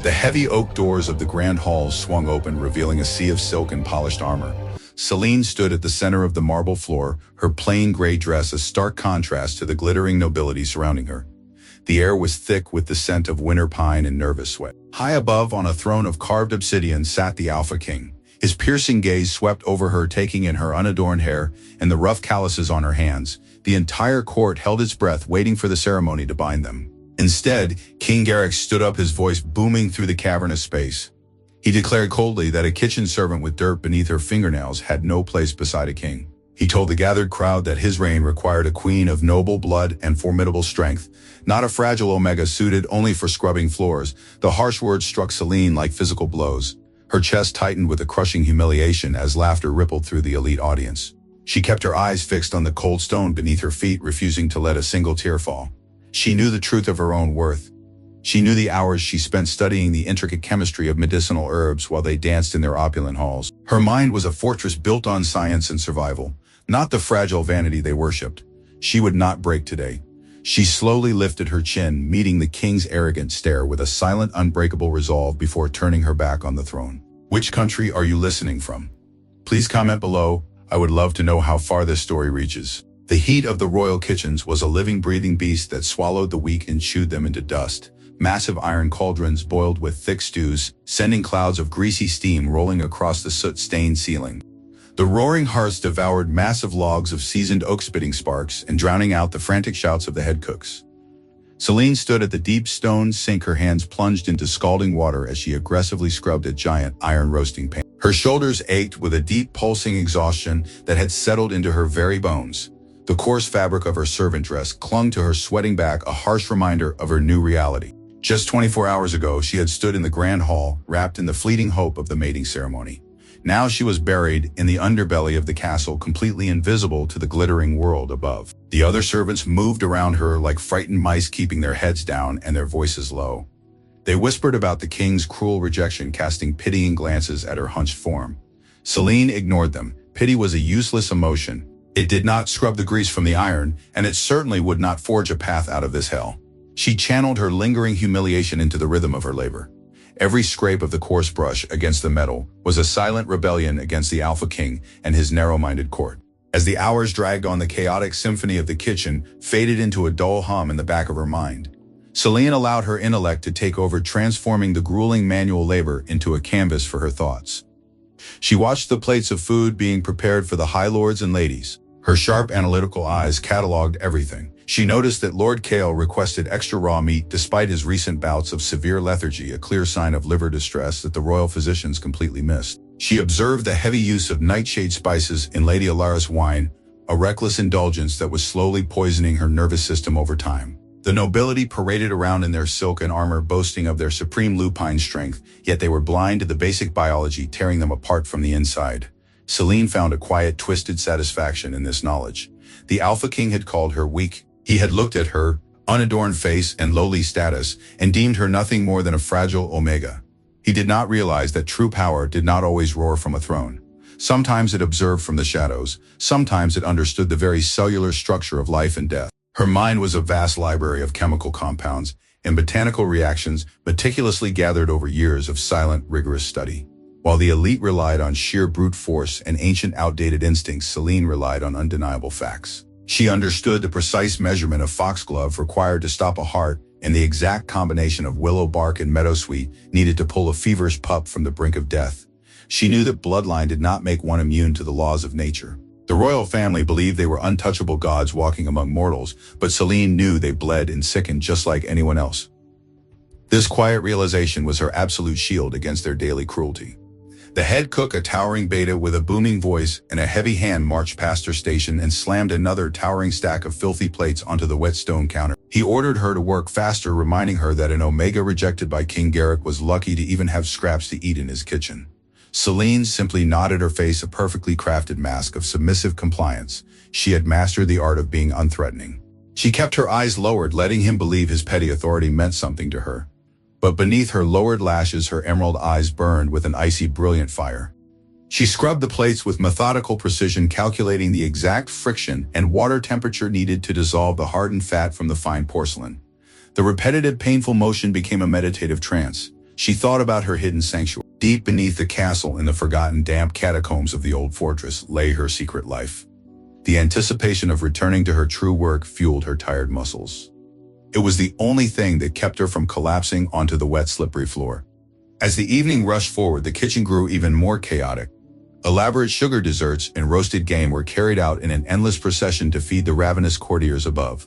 The heavy oak doors of the grand halls swung open, revealing a sea of silk and polished armor. Selene stood at the center of the marble floor, her plain gray dress a stark contrast to the glittering nobility surrounding her. The air was thick with the scent of winter pine and nervous sweat. High above, on a throne of carved obsidian, sat the Alpha King. His piercing gaze swept over her, taking in her unadorned hair and the rough calluses on her hands. The entire court held its breath, waiting for the ceremony to bind them. Instead, King Garrick stood up, his voice booming through the cavernous space. He declared coldly that a kitchen servant with dirt beneath her fingernails had no place beside a king. He told the gathered crowd that his reign required a queen of noble blood and formidable strength, not a fragile Omega suited only for scrubbing floors. The harsh words struck Selene like physical blows. Her chest tightened with a crushing humiliation as laughter rippled through the elite audience. She kept her eyes fixed on the cold stone beneath her feet, refusing to let a single tear fall. She knew the truth of her own worth. She knew the hours she spent studying the intricate chemistry of medicinal herbs while they danced in their opulent halls. Her mind was a fortress built on science and survival, not the fragile vanity they worshipped. She would not break today. She slowly lifted her chin, meeting the king's arrogant stare with a silent, unbreakable resolve before turning her back on the throne. Which country are you listening from? Please comment below. I would love to know how far this story reaches. The heat of the royal kitchens was a living, breathing beast that swallowed the weak and chewed them into dust. Massive iron cauldrons boiled with thick stews, sending clouds of greasy steam rolling across the soot-stained ceiling. The roaring hearths devoured massive logs of seasoned oak, spitting sparks and drowning out the frantic shouts of the head cooks. Selene stood at the deep stone sink, her hands plunged into scalding water as she aggressively scrubbed a giant iron roasting pan. Her shoulders ached with a deep, pulsing exhaustion that had settled into her very bones. The coarse fabric of her servant dress clung to her sweating back, a harsh reminder of her new reality. Just 24 hours ago, she had stood in the grand hall, wrapped in the fleeting hope of the mating ceremony. Now she was buried in the underbelly of the castle, completely invisible to the glittering world above. The other servants moved around her like frightened mice, keeping their heads down and their voices low. They whispered about the king's cruel rejection, casting pitying glances at her hunched form. Selene ignored them. Pity was a useless emotion. It did not scrub the grease from the iron, and it certainly would not forge a path out of this hell. She channeled her lingering humiliation into the rhythm of her labor. Every scrape of the coarse brush against the metal was a silent rebellion against the Alpha King and his narrow-minded court. As the hours dragged on, the chaotic symphony of the kitchen faded into a dull hum in the back of her mind. Selene allowed her intellect to take over, transforming the grueling manual labor into a canvas for her thoughts. She watched the plates of food being prepared for the high lords and ladies. Her sharp, analytical eyes cataloged everything. She noticed that Lord Kale requested extra raw meat despite his recent bouts of severe lethargy, a clear sign of liver distress that the royal physicians completely missed. She observed the heavy use of nightshade spices in Lady Alara's wine, a reckless indulgence that was slowly poisoning her nervous system over time. The nobility paraded around in their silk and armor, boasting of their supreme lupine strength, yet they were blind to the basic biology tearing them apart from the inside. Selene found a quiet, twisted satisfaction in this knowledge. The Alpha King had called her weak. He had looked at her unadorned face and lowly status and deemed her nothing more than a fragile Omega. He did not realize that true power did not always roar from a throne. Sometimes it observed from the shadows. Sometimes it understood the very cellular structure of life and death. Her mind was a vast library of chemical compounds and botanical reactions meticulously gathered over years of silent, rigorous study. While the elite relied on sheer brute force and ancient, outdated instincts, Selene relied on undeniable facts. She understood the precise measurement of foxglove required to stop a heart and the exact combination of willow bark and meadowsweet needed to pull a feverish pup from the brink of death. She knew that bloodline did not make one immune to the laws of nature. The royal family believed they were untouchable gods walking among mortals, but Selene knew they bled and sickened just like anyone else. This quiet realization was her absolute shield against their daily cruelty. The head cook, a towering beta with a booming voice and a heavy hand, marched past her station and slammed another towering stack of filthy plates onto the wet stone counter. He ordered her to work faster, reminding her that an Omega rejected by King Garrick was lucky to even have scraps to eat in his kitchen. Selene simply nodded, her face a perfectly crafted mask of submissive compliance. She had mastered the art of being unthreatening. She kept her eyes lowered, letting him believe his petty authority meant something to her. But beneath her lowered lashes, her emerald eyes burned with an icy, brilliant fire. She scrubbed the plates with methodical precision, calculating the exact friction and water temperature needed to dissolve the hardened fat from the fine porcelain. The repetitive, painful motion became a meditative trance. She thought about her hidden sanctuary. Deep beneath the castle in the forgotten damp catacombs of the old fortress lay her secret life. The anticipation of returning to her true work fueled her tired muscles. It was the only thing that kept her from collapsing onto the wet, slippery floor. As the evening rushed forward, the kitchen grew even more chaotic. Elaborate sugar desserts and roasted game were carried out in an endless procession to feed the ravenous courtiers above.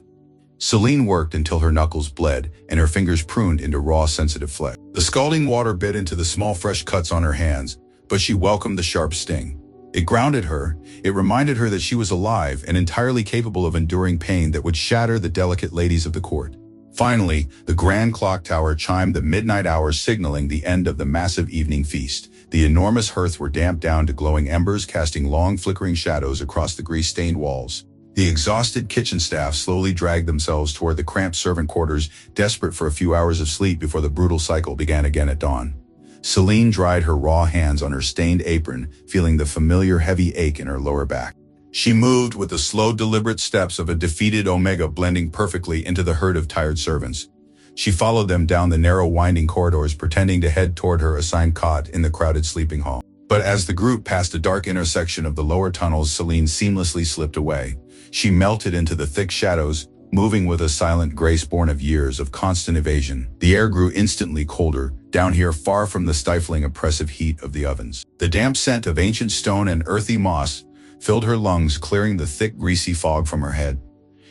Selene worked until her knuckles bled and her fingers pruned into raw, sensitive flesh. The scalding water bit into the small, fresh cuts on her hands, but she welcomed the sharp sting. It grounded her. It reminded her that she was alive and entirely capable of enduring pain that would shatter the delicate ladies of the court. Finally, the grand clock tower chimed the midnight hour, signaling the end of the massive evening feast. The enormous hearths were damped down to glowing embers, casting long, flickering shadows across the grease-stained walls. The exhausted kitchen staff slowly dragged themselves toward the cramped servant quarters, desperate for a few hours of sleep before the brutal cycle began again at dawn. Selene dried her raw hands on her stained apron, feeling the familiar heavy ache in her lower back. She moved with the slow, deliberate steps of a defeated Omega, blending perfectly into the herd of tired servants. She followed them down the narrow, winding corridors, pretending to head toward her assigned cot in the crowded sleeping hall. But as the group passed a dark intersection of the lower tunnels, Selene seamlessly slipped away. She melted into the thick shadows, moving with a silent grace born of years of constant evasion. The air grew instantly colder, down here far from the stifling, oppressive heat of the ovens. The damp scent of ancient stone and earthy moss filled her lungs, clearing the thick, greasy fog from her head.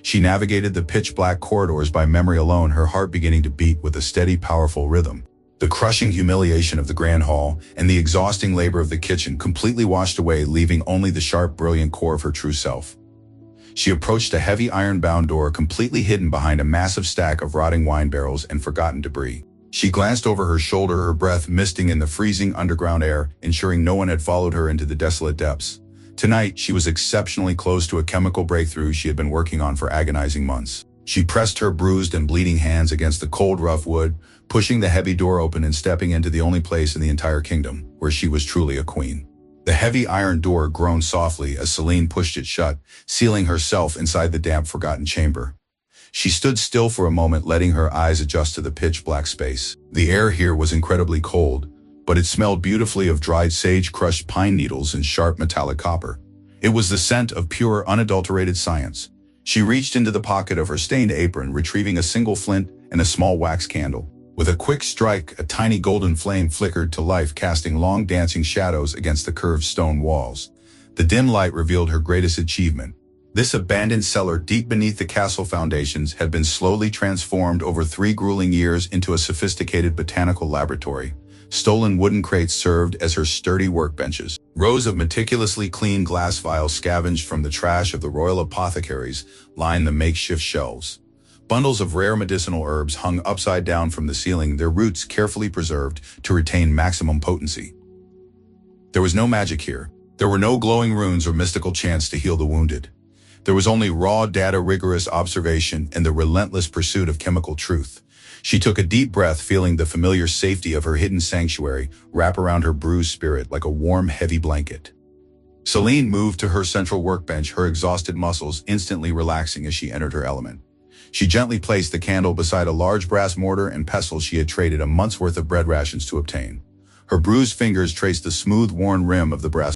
She navigated the pitch-black corridors by memory alone, her heart beginning to beat with a steady, powerful rhythm. The crushing humiliation of the grand hall and the exhausting labor of the kitchen completely washed away, leaving only the sharp, brilliant core of her true self. She approached a heavy iron-bound door completely hidden behind a massive stack of rotting wine barrels and forgotten debris. She glanced over her shoulder, her breath misting in the freezing underground air, ensuring no one had followed her into the desolate depths. Tonight, she was exceptionally close to a chemical breakthrough she had been working on for agonizing months. She pressed her bruised and bleeding hands against the cold, rough wood, pushing the heavy door open and stepping into the only place in the entire kingdom where she was truly a queen. The heavy iron door groaned softly as Selene pushed it shut, sealing herself inside the damp, forgotten chamber. She stood still for a moment, letting her eyes adjust to the pitch-black space. The air here was incredibly cold, but it smelled beautifully of dried sage, crushed pine needles, and sharp metallic copper. It was the scent of pure, unadulterated science. She reached into the pocket of her stained apron, retrieving a single flint and a small wax candle. With a quick strike, a tiny golden flame flickered to life, casting long dancing shadows against the curved stone walls. The dim light revealed her greatest achievement. This abandoned cellar deep beneath the castle foundations had been slowly transformed over 3 grueling years into a sophisticated botanical laboratory. Stolen wooden crates served as her sturdy workbenches. Rows of meticulously cleaned glass vials scavenged from the trash of the royal apothecaries lined the makeshift shelves. Bundles of rare medicinal herbs hung upside down from the ceiling, their roots carefully preserved to retain maximum potency. There was no magic here. There were no glowing runes or mystical chants to heal the wounded. There was only raw data, rigorous observation, and the relentless pursuit of chemical truth. She took a deep breath, feeling the familiar safety of her hidden sanctuary wrap around her bruised spirit like a warm, heavy blanket. Selene moved to her central workbench, her exhausted muscles instantly relaxing as she entered her element. She gently placed the candle beside a large brass mortar and pestle she had traded a month's worth of bread rations to obtain. Her bruised fingers traced the smooth, worn rim of the brass.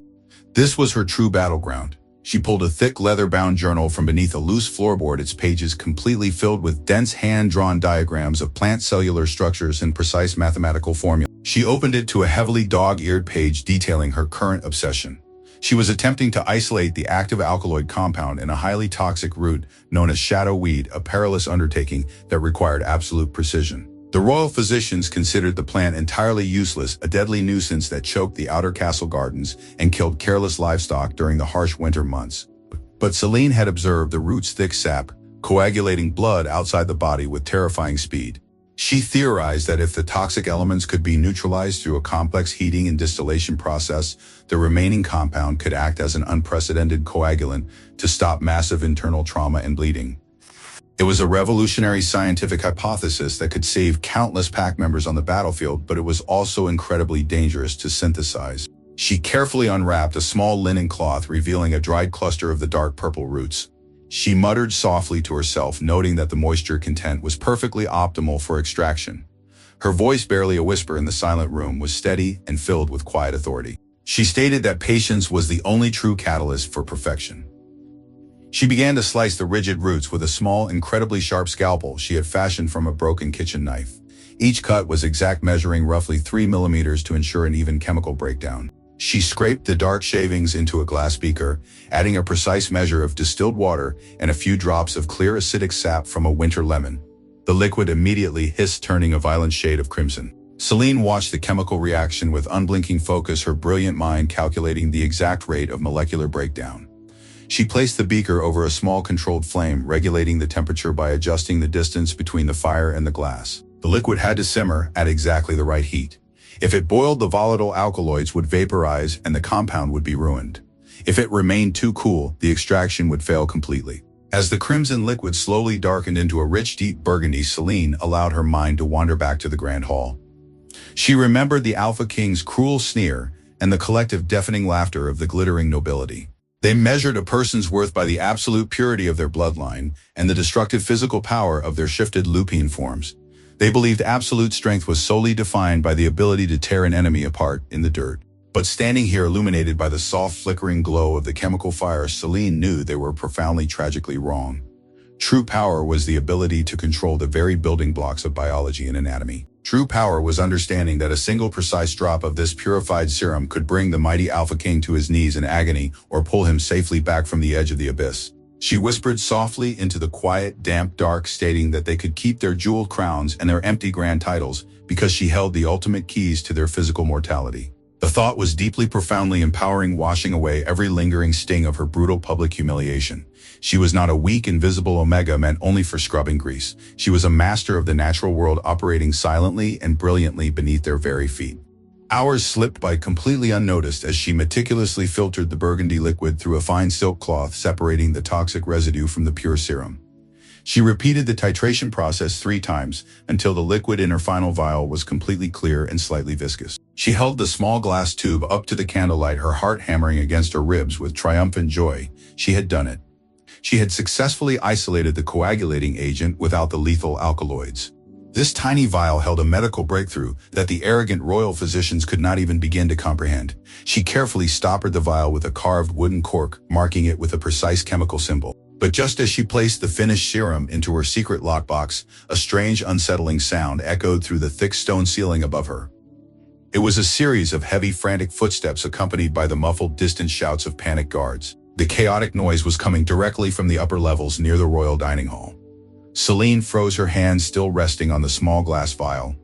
This was her true battleground. She pulled a thick, leather-bound journal from beneath a loose floorboard, its pages completely filled with dense, hand-drawn diagrams of plant cellular structures and precise mathematical formulas. She opened it to a heavily dog-eared page detailing her current obsession. She was attempting to isolate the active alkaloid compound in a highly toxic root known as shadow weed, a perilous undertaking that required absolute precision. The royal physicians considered the plant entirely useless, a deadly nuisance that choked the outer castle gardens and killed careless livestock during the harsh winter months. But Selene had observed the root's thick sap, coagulating blood outside the body with terrifying speed. She theorized that if the toxic elements could be neutralized through a complex heating and distillation process, the remaining compound could act as an unprecedented coagulant to stop massive internal trauma and bleeding. It was a revolutionary scientific hypothesis that could save countless pack members on the battlefield, but it was also incredibly dangerous to synthesize. She carefully unwrapped a small linen cloth, revealing a dried cluster of the dark purple roots. She muttered softly to herself, noting that the moisture content was perfectly optimal for extraction. Her voice, barely a whisper in the silent room, was steady and filled with quiet authority. She stated that patience was the only true catalyst for perfection. She began to slice the rigid roots with a small, incredibly sharp scalpel she had fashioned from a broken kitchen knife. Each cut was exact, measuring roughly 3 millimeters to ensure an even chemical breakdown. She scraped the dark shavings into a glass beaker, adding a precise measure of distilled water and a few drops of clear acidic sap from a winter lemon. The liquid immediately hissed, turning a violent shade of crimson. Selene watched the chemical reaction with unblinking focus, her brilliant mind calculating the exact rate of molecular breakdown. She placed the beaker over a small controlled flame, regulating the temperature by adjusting the distance between the fire and the glass. The liquid had to simmer at exactly the right heat. If it boiled, the volatile alkaloids would vaporize and the compound would be ruined. If it remained too cool, the extraction would fail completely. As the crimson liquid slowly darkened into a rich, deep burgundy, Selene allowed her mind to wander back to the Grand Hall. She remembered the Alpha King's cruel sneer and the collective deafening laughter of the glittering nobility. They measured a person's worth by the absolute purity of their bloodline and the destructive physical power of their shifted lupine forms. They believed absolute strength was solely defined by the ability to tear an enemy apart in the dirt. But standing here, illuminated by the soft, flickering glow of the chemical fire, Selene knew they were profoundly, tragically wrong. True power was the ability to control the very building blocks of biology and anatomy. True power was understanding that a single precise drop of this purified serum could bring the mighty Alpha King to his knees in agony or pull him safely back from the edge of the abyss. She whispered softly into the quiet, damp dark, stating that they could keep their jeweled crowns and their empty grand titles because she held the ultimate keys to their physical mortality. The thought was deeply, profoundly empowering, washing away every lingering sting of her brutal public humiliation. She was not a weak, invisible omega meant only for scrubbing grease. She was a master of the natural world, operating silently and brilliantly beneath their very feet. Hours slipped by completely unnoticed as she meticulously filtered the burgundy liquid through a fine silk cloth, separating the toxic residue from the pure serum. She repeated the titration process 3 times until the liquid in her final vial was completely clear and slightly viscous. She held the small glass tube up to the candlelight, her heart hammering against her ribs with triumphant joy. She had done it. She had successfully isolated the coagulating agent without the lethal alkaloids. This tiny vial held a medical breakthrough that the arrogant royal physicians could not even begin to comprehend. She carefully stoppered the vial with a carved wooden cork, marking it with a precise chemical symbol. But just as she placed the finished serum into her secret lockbox, a strange, unsettling sound echoed through the thick stone ceiling above her. It was a series of heavy, frantic footsteps accompanied by the muffled, distant shouts of panicked guards. The chaotic noise was coming directly from the upper levels near the royal dining hall. Selene froze, her hands still resting on the small glass vial.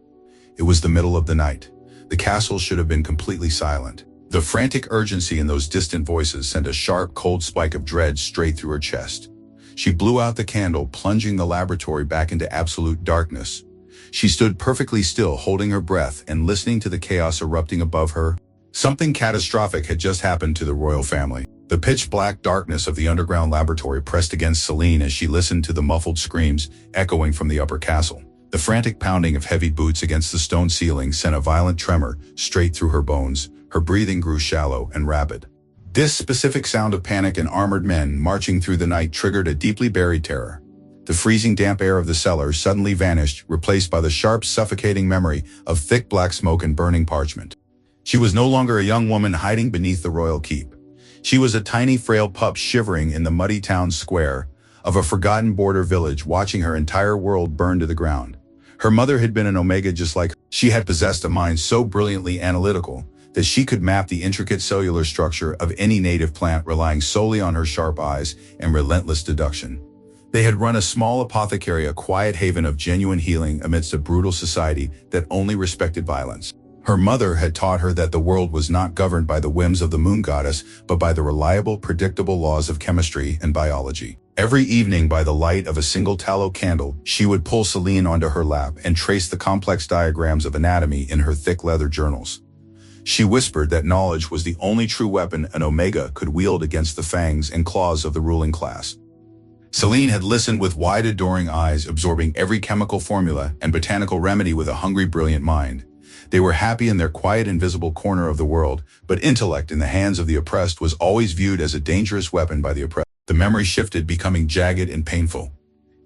It was the middle of the night. The castle should have been completely silent. The frantic urgency in those distant voices sent a sharp, cold spike of dread straight through her chest. She blew out the candle, plunging the laboratory back into absolute darkness. She stood perfectly still, holding her breath and listening to the chaos erupting above her. Something catastrophic had just happened to the royal family. The pitch-black darkness of the underground laboratory pressed against Selene as she listened to the muffled screams echoing from the upper castle. The frantic pounding of heavy boots against the stone ceiling sent a violent tremor straight through her bones. Her breathing grew shallow and rapid. This specific sound of panic and armored men marching through the night triggered a deeply buried terror. The freezing damp air of the cellar suddenly vanished, replaced by the sharp, suffocating memory of thick black smoke and burning parchment. She was no longer a young woman hiding beneath the royal keep. She was a tiny, frail pup shivering in the muddy town square of a forgotten border village, watching her entire world burn to the ground. Her mother had been an omega just like her. She had possessed a mind so brilliantly analytical that she could map the intricate cellular structure of any native plant, relying solely on her sharp eyes and relentless deduction. They had run a small apothecary, a quiet haven of genuine healing amidst a brutal society that only respected violence. Her mother had taught her that the world was not governed by the whims of the moon goddess, but by the reliable, predictable laws of chemistry and biology. Every evening, by the light of a single tallow candle, she would pull Selene onto her lap and trace the complex diagrams of anatomy in her thick leather journals. She whispered that knowledge was the only true weapon an omega could wield against the fangs and claws of the ruling class. Selene had listened with wide, adoring eyes, absorbing every chemical formula and botanical remedy with a hungry, brilliant mind. They were happy in their quiet, invisible corner of the world, but intellect in the hands of the oppressed was always viewed as a dangerous weapon by the oppressed. The memory shifted, becoming jagged and painful.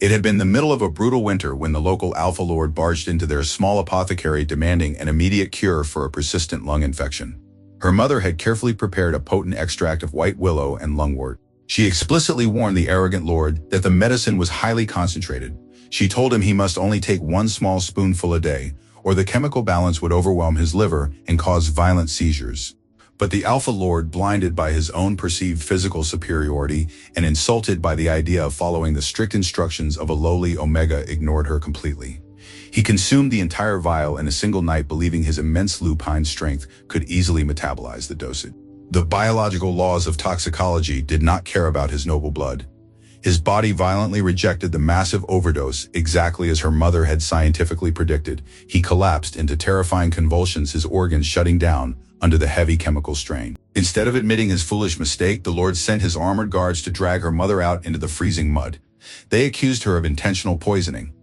It had been the middle of a brutal winter when the local Alpha Lord barged into their small apothecary demanding an immediate cure for a persistent lung infection. Her mother had carefully prepared a potent extract of white willow and lungwort. She explicitly warned the arrogant lord that the medicine was highly concentrated. She told him he must only take one small spoonful a day, or the chemical balance would overwhelm his liver and cause violent seizures. But the Alpha Lord, blinded by his own perceived physical superiority and insulted by the idea of following the strict instructions of a lowly Omega, ignored her completely. He consumed the entire vial in a single night, believing his immense lupine strength could easily metabolize the dosage. The biological laws of toxicology did not care about his noble blood. His body violently rejected the massive overdose, exactly as her mother had scientifically predicted. He collapsed into terrifying convulsions, his organs shutting down under the heavy chemical strain. Instead of admitting his foolish mistake, the Lord sent his armored guards to drag her mother out into the freezing mud. They accused her of intentional poisoning.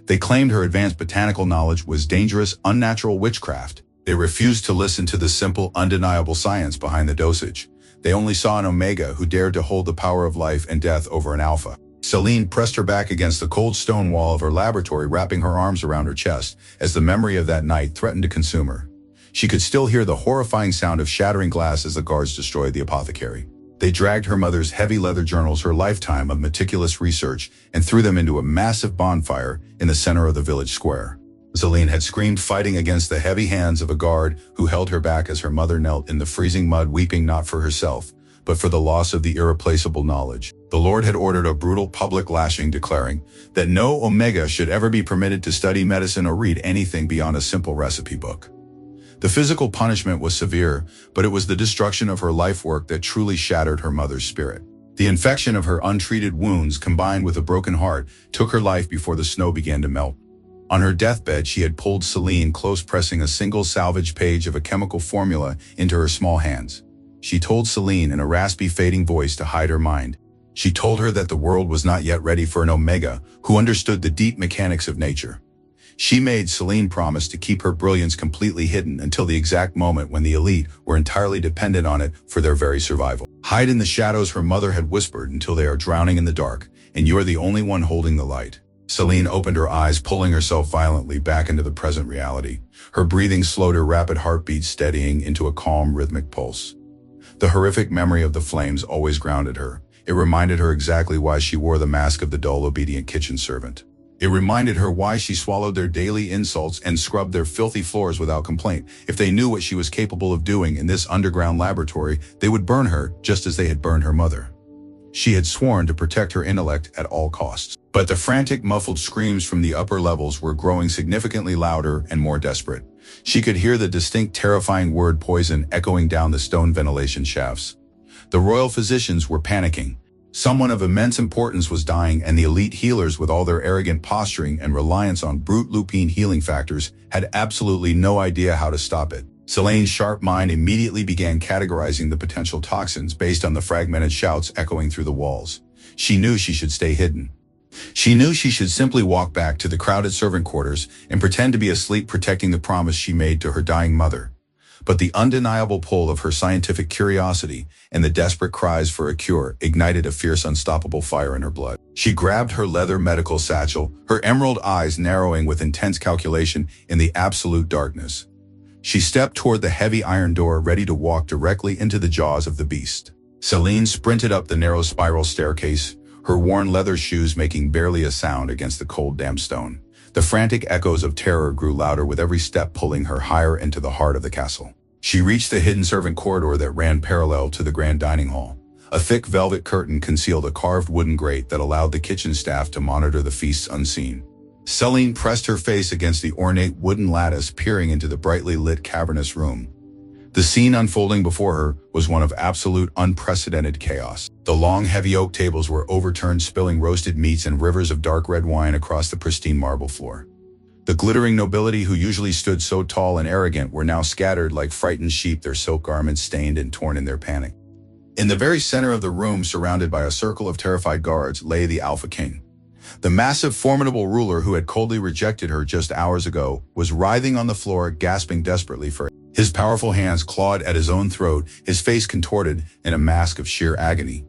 They claimed her advanced botanical knowledge was dangerous, unnatural witchcraft. They refused to listen to the simple, undeniable science behind the dosage. They only saw an Omega who dared to hold the power of life and death over an Alpha. Selene pressed her back against the cold stone wall of her laboratory, wrapping her arms around her chest as the memory of that night threatened to consume her. She could still hear the horrifying sound of shattering glass as the guards destroyed the apothecary. They dragged her mother's heavy leather journals, her lifetime of meticulous research, and threw them into a massive bonfire in the center of the village square. Selene had screamed, fighting against the heavy hands of a guard who held her back as her mother knelt in the freezing mud, weeping not for herself, but for the loss of the irreplaceable knowledge. The Lord had ordered a brutal public lashing, declaring that no Omega should ever be permitted to study medicine or read anything beyond a simple recipe book. The physical punishment was severe, but it was the destruction of her life work that truly shattered her mother's spirit. The infection of her untreated wounds, combined with a broken heart, took her life before the snow began to melt. On her deathbed, she had pulled Selene close, pressing a single salvage page of a chemical formula into her small hands. She told Selene in a raspy, fading voice to hide her mind. She told her that the world was not yet ready for an Omega who understood the deep mechanics of nature. She made Selene promise to keep her brilliance completely hidden until the exact moment when the elite were entirely dependent on it for their very survival. Hide in the shadows, her mother had whispered, until they are drowning in the dark, and you're the only one holding the light. Selene opened her eyes, pulling herself violently back into the present reality. Her breathing slowed, her rapid heartbeat steadying into a calm, rhythmic pulse. The horrific memory of the flames always grounded her. It reminded her exactly why she wore the mask of the dull, obedient kitchen servant. It reminded her why she swallowed their daily insults and scrubbed their filthy floors without complaint. If they knew what she was capable of doing in this underground laboratory, they would burn her just as they had burned her mother. She had sworn to protect her intellect at all costs. But the frantic, muffled screams from the upper levels were growing significantly louder and more desperate. She could hear the distinct, terrifying word poison echoing down the stone ventilation shafts. The royal physicians were panicking. Someone of immense importance was dying, and the elite healers, with all their arrogant posturing and reliance on brute lupine healing factors, had absolutely no idea how to stop it. Selene's sharp mind immediately began categorizing the potential toxins based on the fragmented shouts echoing through the walls. She knew she should stay hidden. She knew she should simply walk back to the crowded servant quarters and pretend to be asleep, protecting the promise she made to her dying mother. But the undeniable pull of her scientific curiosity and the desperate cries for a cure ignited a fierce, unstoppable fire in her blood. She grabbed her leather medical satchel, her emerald eyes narrowing with intense calculation in the absolute darkness. She stepped toward the heavy iron door, ready to walk directly into the jaws of the beast. Selene sprinted up the narrow spiral staircase, her worn leather shoes making barely a sound against the cold, damp stone. The frantic echoes of terror grew louder with every step, pulling her higher into the heart of the castle. She reached the hidden servant corridor that ran parallel to the grand dining hall. A thick velvet curtain concealed a carved wooden grate that allowed the kitchen staff to monitor the feasts unseen. Selene pressed her face against the ornate wooden lattice, peering into the brightly lit cavernous room. The scene unfolding before her was one of absolute, unprecedented chaos. The long, heavy oak tables were overturned, spilling roasted meats and rivers of dark red wine across the pristine marble floor. The glittering nobility, who usually stood so tall and arrogant, were now scattered like frightened sheep, their silk garments stained and torn in their panic. In the very center of the room, surrounded by a circle of terrified guards, lay the Alpha King. The massive, formidable ruler who had coldly rejected her just hours ago was writhing on the floor, gasping desperately for air. His powerful hands clawed at his own throat, his face contorted in a mask of sheer agony.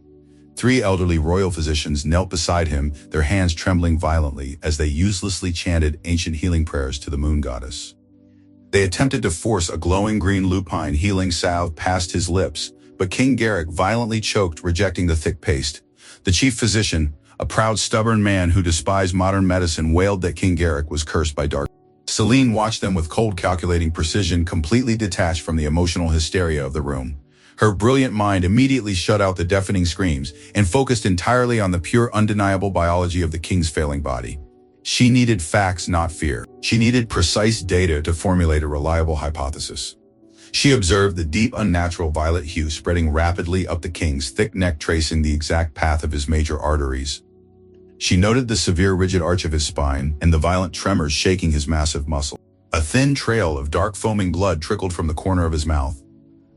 3 elderly royal physicians knelt beside him, their hands trembling violently as they uselessly chanted ancient healing prayers to the moon goddess. They attempted to force a glowing green lupine healing salve past his lips, but King Garrick violently choked, rejecting the thick paste. The chief physician, a proud, stubborn man who despised modern medicine, wailed that King Garrick was cursed by dark. Selene watched them with cold, calculating precision, completely detached from the emotional hysteria of the room. Her brilliant mind immediately shut out the deafening screams and focused entirely on the pure, undeniable biology of the king's failing body. She needed facts, not fear. She needed precise data to formulate a reliable hypothesis. She observed the deep, unnatural violet hue spreading rapidly up the king's thick neck, tracing the exact path of his major arteries. She noted the severe, rigid arch of his spine and the violent tremors shaking his massive muscle. A thin trail of dark, foaming blood trickled from the corner of his mouth.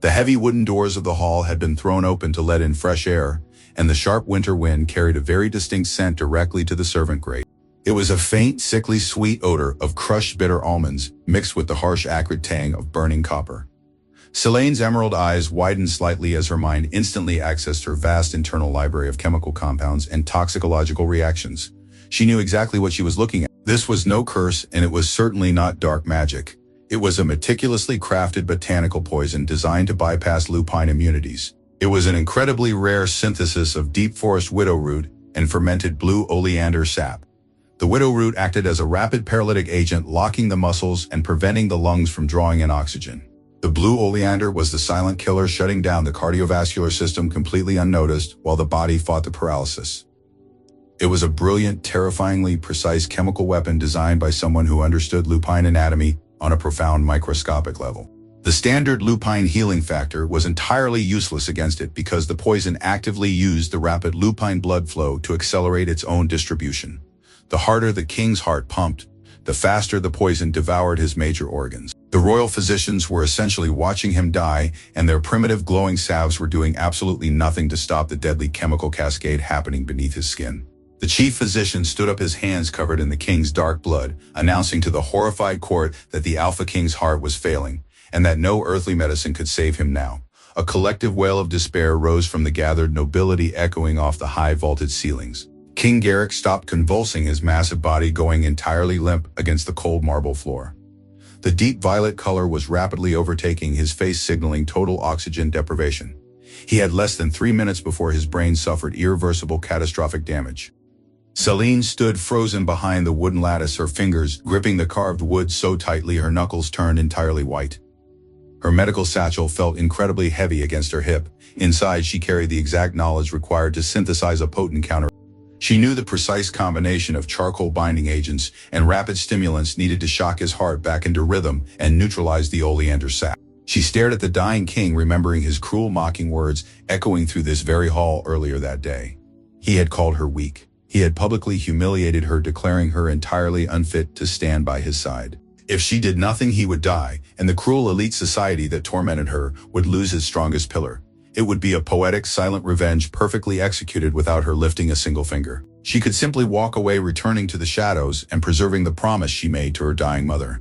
The heavy wooden doors of the hall had been thrown open to let in fresh air, and the sharp winter wind carried a very distinct scent directly to the servant grate. It was a faint, sickly sweet odor of crushed bitter almonds mixed with the harsh, acrid tang of burning copper. Selene's emerald eyes widened slightly as her mind instantly accessed her vast internal library of chemical compounds and toxicological reactions. She knew exactly what she was looking at. This was no curse, and it was certainly not dark magic. It was a meticulously crafted botanical poison designed to bypass lupine immunities. It was an incredibly rare synthesis of deep forest widow root and fermented blue oleander sap. The widow root acted as a rapid paralytic agent, locking the muscles and preventing the lungs from drawing in oxygen. The blue oleander was the silent killer, shutting down the cardiovascular system completely unnoticed while the body fought the paralysis. It was a brilliant, terrifyingly precise chemical weapon designed by someone who understood lupine anatomy on a profound microscopic level. The standard lupine healing factor was entirely useless against it because the poison actively used the rapid lupine blood flow to accelerate its own distribution. The harder the king's heart pumped, the faster the poison devoured his major organs. The royal physicians were essentially watching him die, and their primitive glowing salves were doing absolutely nothing to stop the deadly chemical cascade happening beneath his skin. The chief physician stood up, his hands covered in the king's dark blood, announcing to the horrified court that the Alpha King's heart was failing, and that no earthly medicine could save him now. A collective wail of despair rose from the gathered nobility, echoing off the high vaulted ceilings. King Garrick stopped convulsing, his massive body going entirely limp against the cold marble floor. The deep violet color was rapidly overtaking his face, signaling total oxygen deprivation. He had less than 3 minutes before his brain suffered irreversible, catastrophic damage. Selene stood frozen behind the wooden lattice, her fingers gripping the carved wood so tightly her knuckles turned entirely white. Her medical satchel felt incredibly heavy against her hip. Inside, she carried the exact knowledge required to synthesize a potent counter. She knew the precise combination of charcoal binding agents and rapid stimulants needed to shock his heart back into rhythm and neutralize the oleander sap. She stared at the dying king, remembering his cruel, mocking words echoing through this very hall earlier that day. He had called her weak. He had publicly humiliated her, declaring her entirely unfit to stand by his side. If she did nothing, he would die, and the cruel elite society that tormented her would lose its strongest pillar. It would be a poetic, silent revenge, perfectly executed without her lifting a single finger. She could simply walk away, returning to the shadows and preserving the promise she made to her dying mother.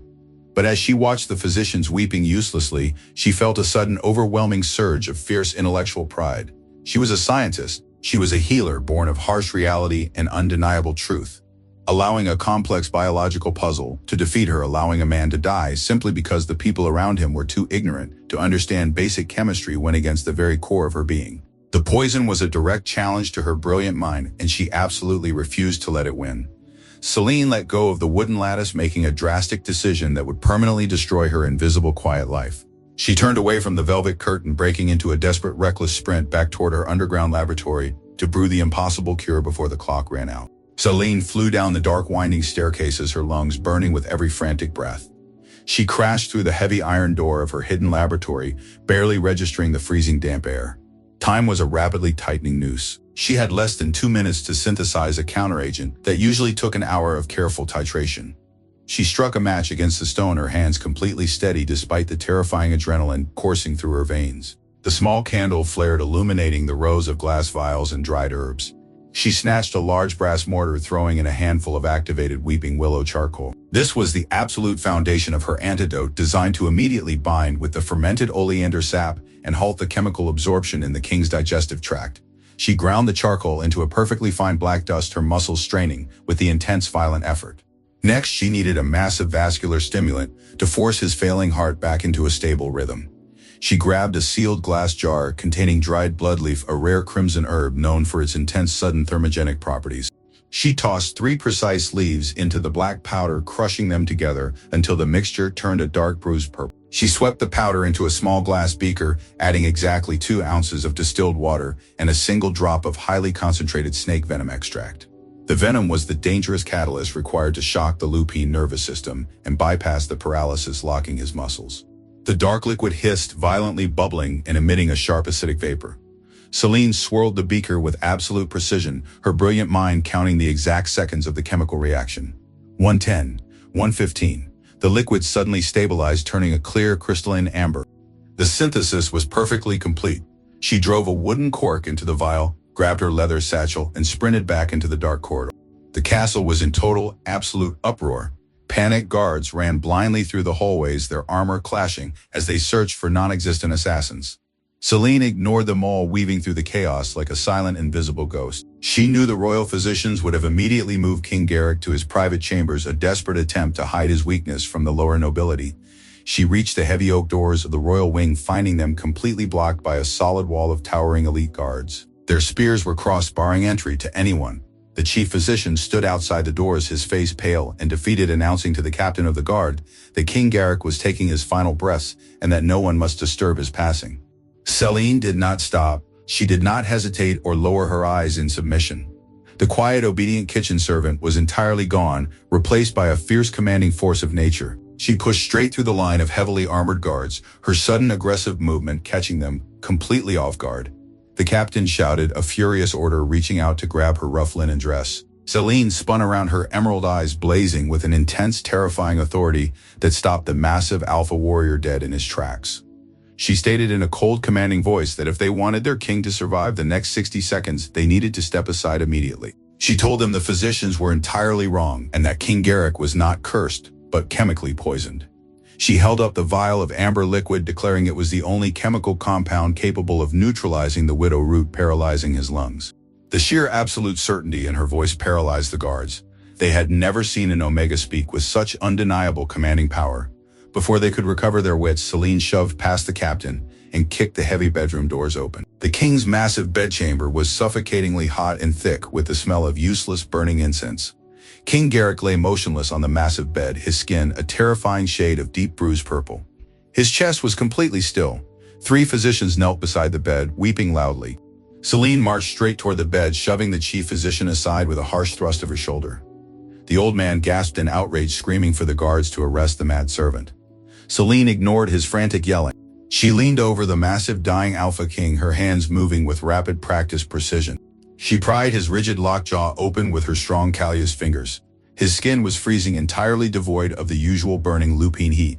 But as she watched the physicians weeping uselessly, she felt a sudden, overwhelming surge of fierce intellectual pride. She was a scientist. She was a healer born of harsh reality and undeniable truth. Allowing a complex biological puzzle to defeat her, allowing a man to die simply because the people around him were too ignorant to understand basic chemistry, went against the very core of her being. The poison was a direct challenge to her brilliant mind, and she absolutely refused to let it win. Selene let go of the wooden lattice, making a drastic decision that would permanently destroy her invisible, quiet life. She turned away from the velvet curtain, breaking into a desperate, reckless sprint back toward her underground laboratory to brew the impossible cure before the clock ran out. Selene flew down the dark, winding staircases, her lungs burning with every frantic breath. She crashed through the heavy iron door of her hidden laboratory, barely registering the freezing damp air. Time was a rapidly tightening noose. She had less than 2 minutes to synthesize a counteragent that usually took an hour of careful titration. She struck a match against the stone, her hands completely steady despite the terrifying adrenaline coursing through her veins. The small candle flared, illuminating the rows of glass vials and dried herbs. She snatched a large brass mortar, throwing in a handful of activated weeping willow charcoal. This was the absolute foundation of her antidote, designed to immediately bind with the fermented oleander sap and halt the chemical absorption in the king's digestive tract. She ground the charcoal into a perfectly fine black dust, her muscles straining with the intense violent effort. Next, she needed a massive vascular stimulant to force his failing heart back into a stable rhythm. She grabbed a sealed glass jar containing dried bloodleaf, a rare crimson herb known for its intense sudden thermogenic properties. She tossed 3 precise leaves into the black powder, crushing them together until the mixture turned a dark bruised purple. She swept the powder into a small glass beaker, adding exactly 2 ounces of distilled water and a single drop of highly concentrated snake venom extract. The venom was the dangerous catalyst required to shock the lupine nervous system and bypass the paralysis locking his muscles. The dark liquid hissed, violently bubbling and emitting a sharp acidic vapor. Selene swirled the beaker with absolute precision, her brilliant mind counting the exact seconds of the chemical reaction. 110, 115. The liquid suddenly stabilized, turning a clear, crystalline amber. The synthesis was perfectly complete. She drove a wooden cork into the vial, grabbed her leather satchel, and sprinted back into the dark corridor. The castle was in total, absolute uproar. Panicked guards ran blindly through the hallways, their armor clashing as they searched for non-existent assassins. Selene ignored them all, weaving through the chaos like a silent, invisible ghost. She knew the royal physicians would have immediately moved King Garrick to his private chambers, a desperate attempt to hide his weakness from the lower nobility. She reached the heavy oak doors of the royal wing, finding them completely blocked by a solid wall of towering elite guards. Their spears were crossed, barring entry to anyone. The chief physician stood outside the doors, his face pale and defeated, announcing to the captain of the guard that King Garrick was taking his final breaths and that no one must disturb his passing. Selene did not stop. She did not hesitate or lower her eyes in submission. The quiet, obedient kitchen servant was entirely gone, replaced by a fierce, commanding force of nature. She pushed straight through the line of heavily armored guards, her sudden aggressive movement catching them completely off guard. The captain shouted a furious order, reaching out to grab her rough linen dress. Selene spun around, her emerald eyes blazing with an intense, terrifying authority that stopped the massive alpha warrior dead in his tracks. She stated in a cold, commanding voice that if they wanted their king to survive the next 60 seconds, they needed to step aside immediately. She told them the physicians were entirely wrong and that King Garrick was not cursed, but chemically poisoned. She held up the vial of amber liquid, declaring it was the only chemical compound capable of neutralizing the widow root, paralyzing his lungs. The sheer absolute certainty in her voice paralyzed the guards. They had never seen an Omega speak with such undeniable, commanding power. Before they could recover their wits, Selene shoved past the captain and kicked the heavy bedroom doors open. The king's massive bedchamber was suffocatingly hot and thick with the smell of useless burning incense. King Garrick lay motionless on the massive bed, his skin a terrifying shade of deep bruised purple. His chest was completely still. 3 physicians knelt beside the bed, weeping loudly. Selene marched straight toward the bed, shoving the chief physician aside with a harsh thrust of her shoulder. The old man gasped in outrage, screaming for the guards to arrest the mad servant. Selene ignored his frantic yelling. She leaned over the massive dying Alpha King, her hands moving with rapid, practiced precision. She pried his rigid lockjaw open with her strong calloused fingers. His skin was freezing, entirely devoid of the usual burning lupine heat.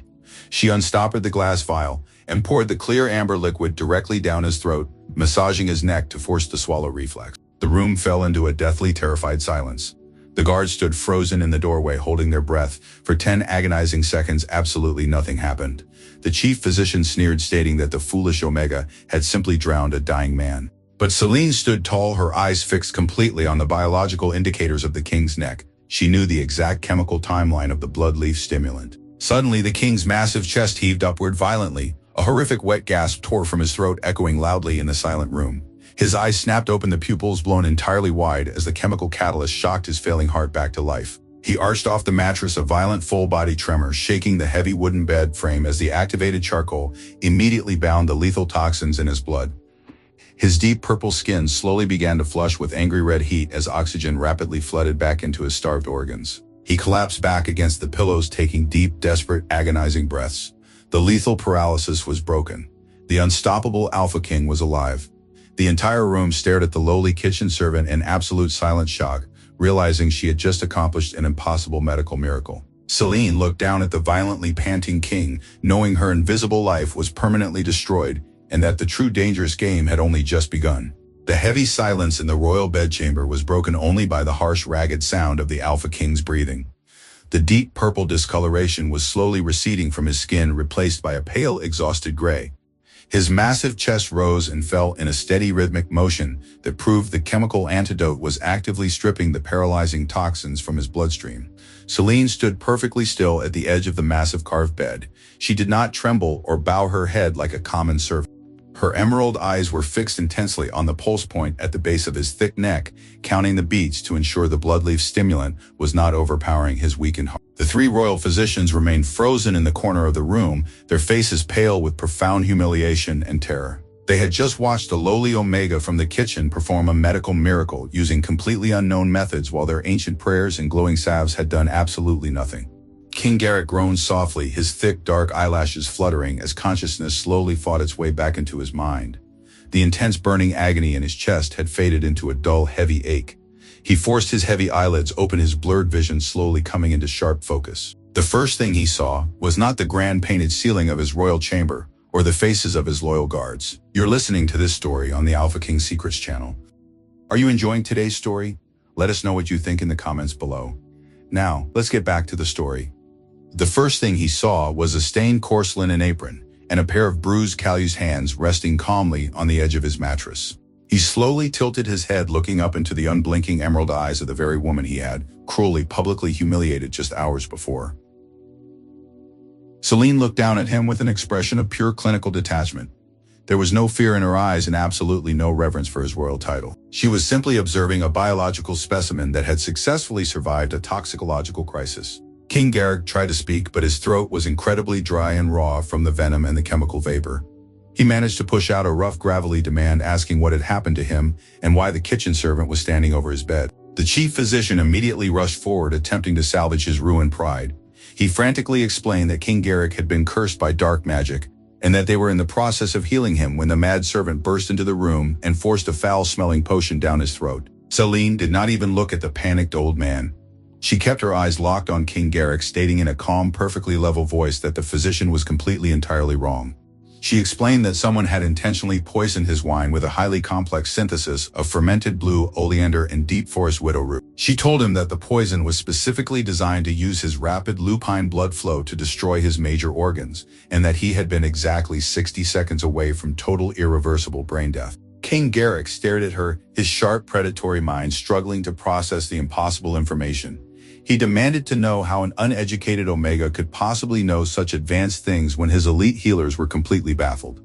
She unstoppered the glass vial and poured the clear amber liquid directly down his throat, massaging his neck to force the swallow reflex. The room fell into a deathly, terrified silence. The guards stood frozen in the doorway, holding their breath. For 10 agonizing seconds, absolutely nothing happened. The chief physician sneered, stating that the foolish Omega had simply drowned a dying man. But Selene stood tall, her eyes fixed completely on the biological indicators of the king's neck. She knew the exact chemical timeline of the bloodleaf stimulant. Suddenly, the king's massive chest heaved upward violently. A horrific wet gasp tore from his throat, echoing loudly in the silent room. His eyes snapped open, the pupils blown entirely wide as the chemical catalyst shocked his failing heart back to life. He arched off the mattress, a violent full-body tremor shaking the heavy wooden bed frame as the activated charcoal immediately bound the lethal toxins in his blood. His deep purple skin slowly began to flush with angry red heat as oxygen rapidly flooded back into his starved organs. He collapsed back against the pillows, taking deep, desperate, agonizing breaths. The lethal paralysis was broken. The unstoppable Alpha King was alive. The entire room stared at the lowly kitchen servant in absolute silent shock, realizing she had just accomplished an impossible medical miracle. Selene looked down at the violently panting king, knowing her invisible life was permanently destroyed and that the true dangerous game had only just begun. The heavy silence in the royal bedchamber was broken only by the harsh, ragged sound of the Alpha King's breathing. The deep purple discoloration was slowly receding from his skin, replaced by a pale, exhausted gray. His massive chest rose and fell in a steady rhythmic motion that proved the chemical antidote was actively stripping the paralyzing toxins from his bloodstream. Selene stood perfectly still at the edge of the massive carved bed. She did not tremble or bow her head like a common servant. Her emerald eyes were fixed intensely on the pulse point at the base of his thick neck, counting the beats to ensure the bloodleaf stimulant was not overpowering his weakened heart. The three royal physicians remained frozen in the corner of the room, their faces pale with profound humiliation and terror. They had just watched a lowly Omega from the kitchen perform a medical miracle using completely unknown methods while their ancient prayers and glowing salves had done absolutely nothing. King Garrick groaned softly, his thick, dark eyelashes fluttering as consciousness slowly fought its way back into his mind. The intense burning agony in his chest had faded into a dull, heavy ache. He forced his heavy eyelids open, his blurred vision slowly coming into sharp focus. The first thing he saw was not the grand painted ceiling of his royal chamber or the faces of his loyal guards. You're listening to this story on the Alpha King Secrets channel. Are you enjoying today's story? Let us know what you think in the comments below. Now, let's get back to the story. The first thing he saw was a stained coarse linen apron and a pair of bruised, calloused hands resting calmly on the edge of his mattress. He slowly tilted his head, looking up into the unblinking emerald eyes of the very woman he had cruelly, publicly humiliated just hours before. Selene looked down at him with an expression of pure clinical detachment. There was no fear in her eyes and absolutely no reverence for his royal title. She was simply observing a biological specimen that had successfully survived a toxicological crisis. King Garrick tried to speak, but his throat was incredibly dry and raw from the venom and the chemical vapor. He managed to push out a rough, gravelly demand, asking what had happened to him and why the kitchen servant was standing over his bed. The chief physician immediately rushed forward, attempting to salvage his ruined pride. He frantically explained that King Garrick had been cursed by dark magic and that they were in the process of healing him when the mad servant burst into the room and forced a foul-smelling potion down his throat. Selene did not even look at the panicked old man. She kept her eyes locked on King Garrick, stating in a calm, perfectly level voice that the physician was completely entirely wrong. She explained that someone had intentionally poisoned his wine with a highly complex synthesis of fermented blue oleander and deep forest widow root. She told him that the poison was specifically designed to use his rapid lupine blood flow to destroy his major organs, and that he had been exactly 60 seconds away from total irreversible brain death. King Garrick stared at her, his sharp predatory mind struggling to process the impossible information. He demanded to know how an uneducated Omega could possibly know such advanced things when his elite healers were completely baffled.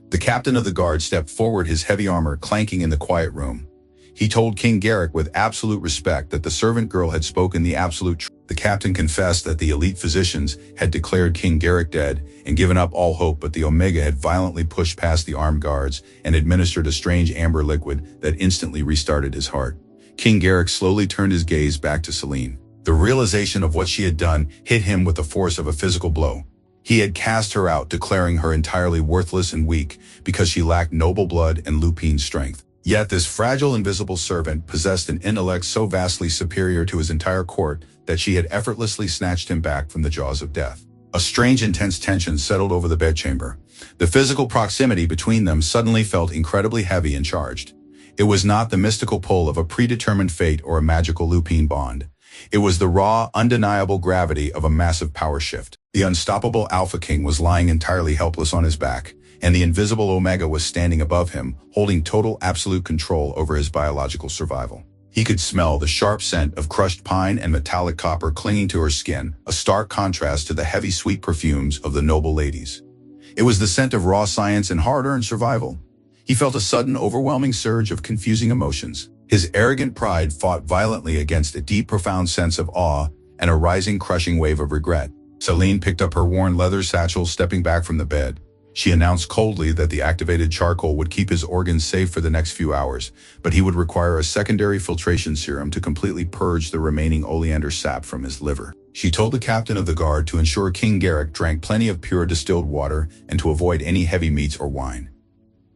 The captain of the guard stepped forward, his heavy armor clanking in the quiet room. He told King Garrick with absolute respect that the servant girl had spoken the absolute truth. The captain confessed that the elite physicians had declared King Garrick dead and given up all hope, but the Omega had violently pushed past the armed guards and administered a strange amber liquid that instantly restarted his heart. King Garrick slowly turned his gaze back to Selene. The realization of what she had done hit him with the force of a physical blow. He had cast her out, declaring her entirely worthless and weak because she lacked noble blood and lupine strength. Yet this fragile, invisible servant possessed an intellect so vastly superior to his entire court that she had effortlessly snatched him back from the jaws of death. A strange, intense tension settled over the bedchamber. The physical proximity between them suddenly felt incredibly heavy and charged. It was not the mystical pull of a predetermined fate or a magical lupine bond. It was the raw, undeniable gravity of a massive power shift. The unstoppable Alpha King was lying entirely helpless on his back, and the invisible Omega was standing above him, holding total, absolute control over his biological survival. He could smell the sharp scent of crushed pine and metallic copper clinging to her skin, a stark contrast to the heavy, sweet perfumes of the noble ladies. It was the scent of raw science and hard-earned survival. He felt a sudden, overwhelming surge of confusing emotions. His arrogant pride fought violently against a deep, profound sense of awe and a rising, crushing wave of regret. Selene picked up her worn leather satchel, stepping back from the bed. She announced coldly that the activated charcoal would keep his organs safe for the next few hours, but he would require a secondary filtration serum to completely purge the remaining oleander sap from his liver. She told the captain of the guard to ensure King Garrick drank plenty of pure distilled water and to avoid any heavy meats or wine.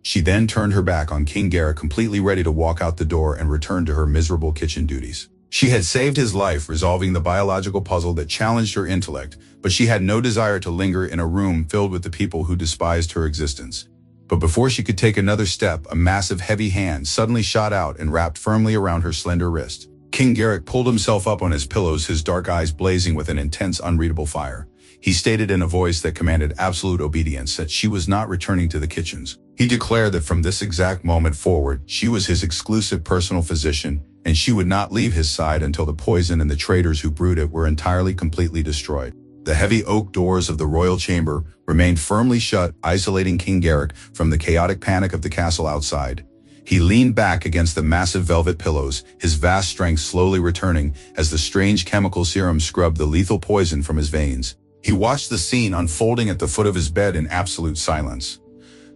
She then turned her back on King Garrick, completely ready to walk out the door and return to her miserable kitchen duties. She had saved his life, resolving the biological puzzle that challenged her intellect, but she had no desire to linger in a room filled with the people who despised her existence. But before she could take another step, a massive, heavy hand suddenly shot out and wrapped firmly around her slender wrist. King Garrick pulled himself up on his pillows, his dark eyes blazing with an intense, unreadable fire. He stated in a voice that commanded absolute obedience that she was not returning to the kitchens. He declared that from this exact moment forward, she was his exclusive personal physician, and she would not leave his side until the poison and the traitors who brewed it were entirely completely destroyed. The heavy oak doors of the royal chamber remained firmly shut, isolating King Garrick from the chaotic panic of the castle outside. He leaned back against the massive velvet pillows, his vast strength slowly returning as the strange chemical serum scrubbed the lethal poison from his veins. He watched the scene unfolding at the foot of his bed in absolute silence.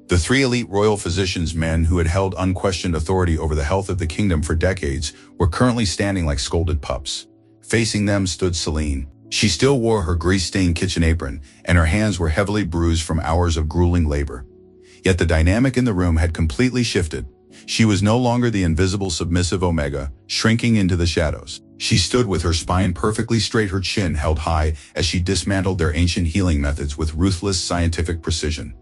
The three elite royal physicians, men who had held unquestioned authority over the health of the kingdom for decades, were currently standing like scolded pups. Facing them stood Selene. She still wore her grease-stained kitchen apron, and her hands were heavily bruised from hours of grueling labor. Yet the dynamic in the room had completely shifted. She was no longer the invisible submissive Omega, shrinking into the shadows. She stood with her spine perfectly straight, her chin held high as she dismantled their ancient healing methods with ruthless scientific precision.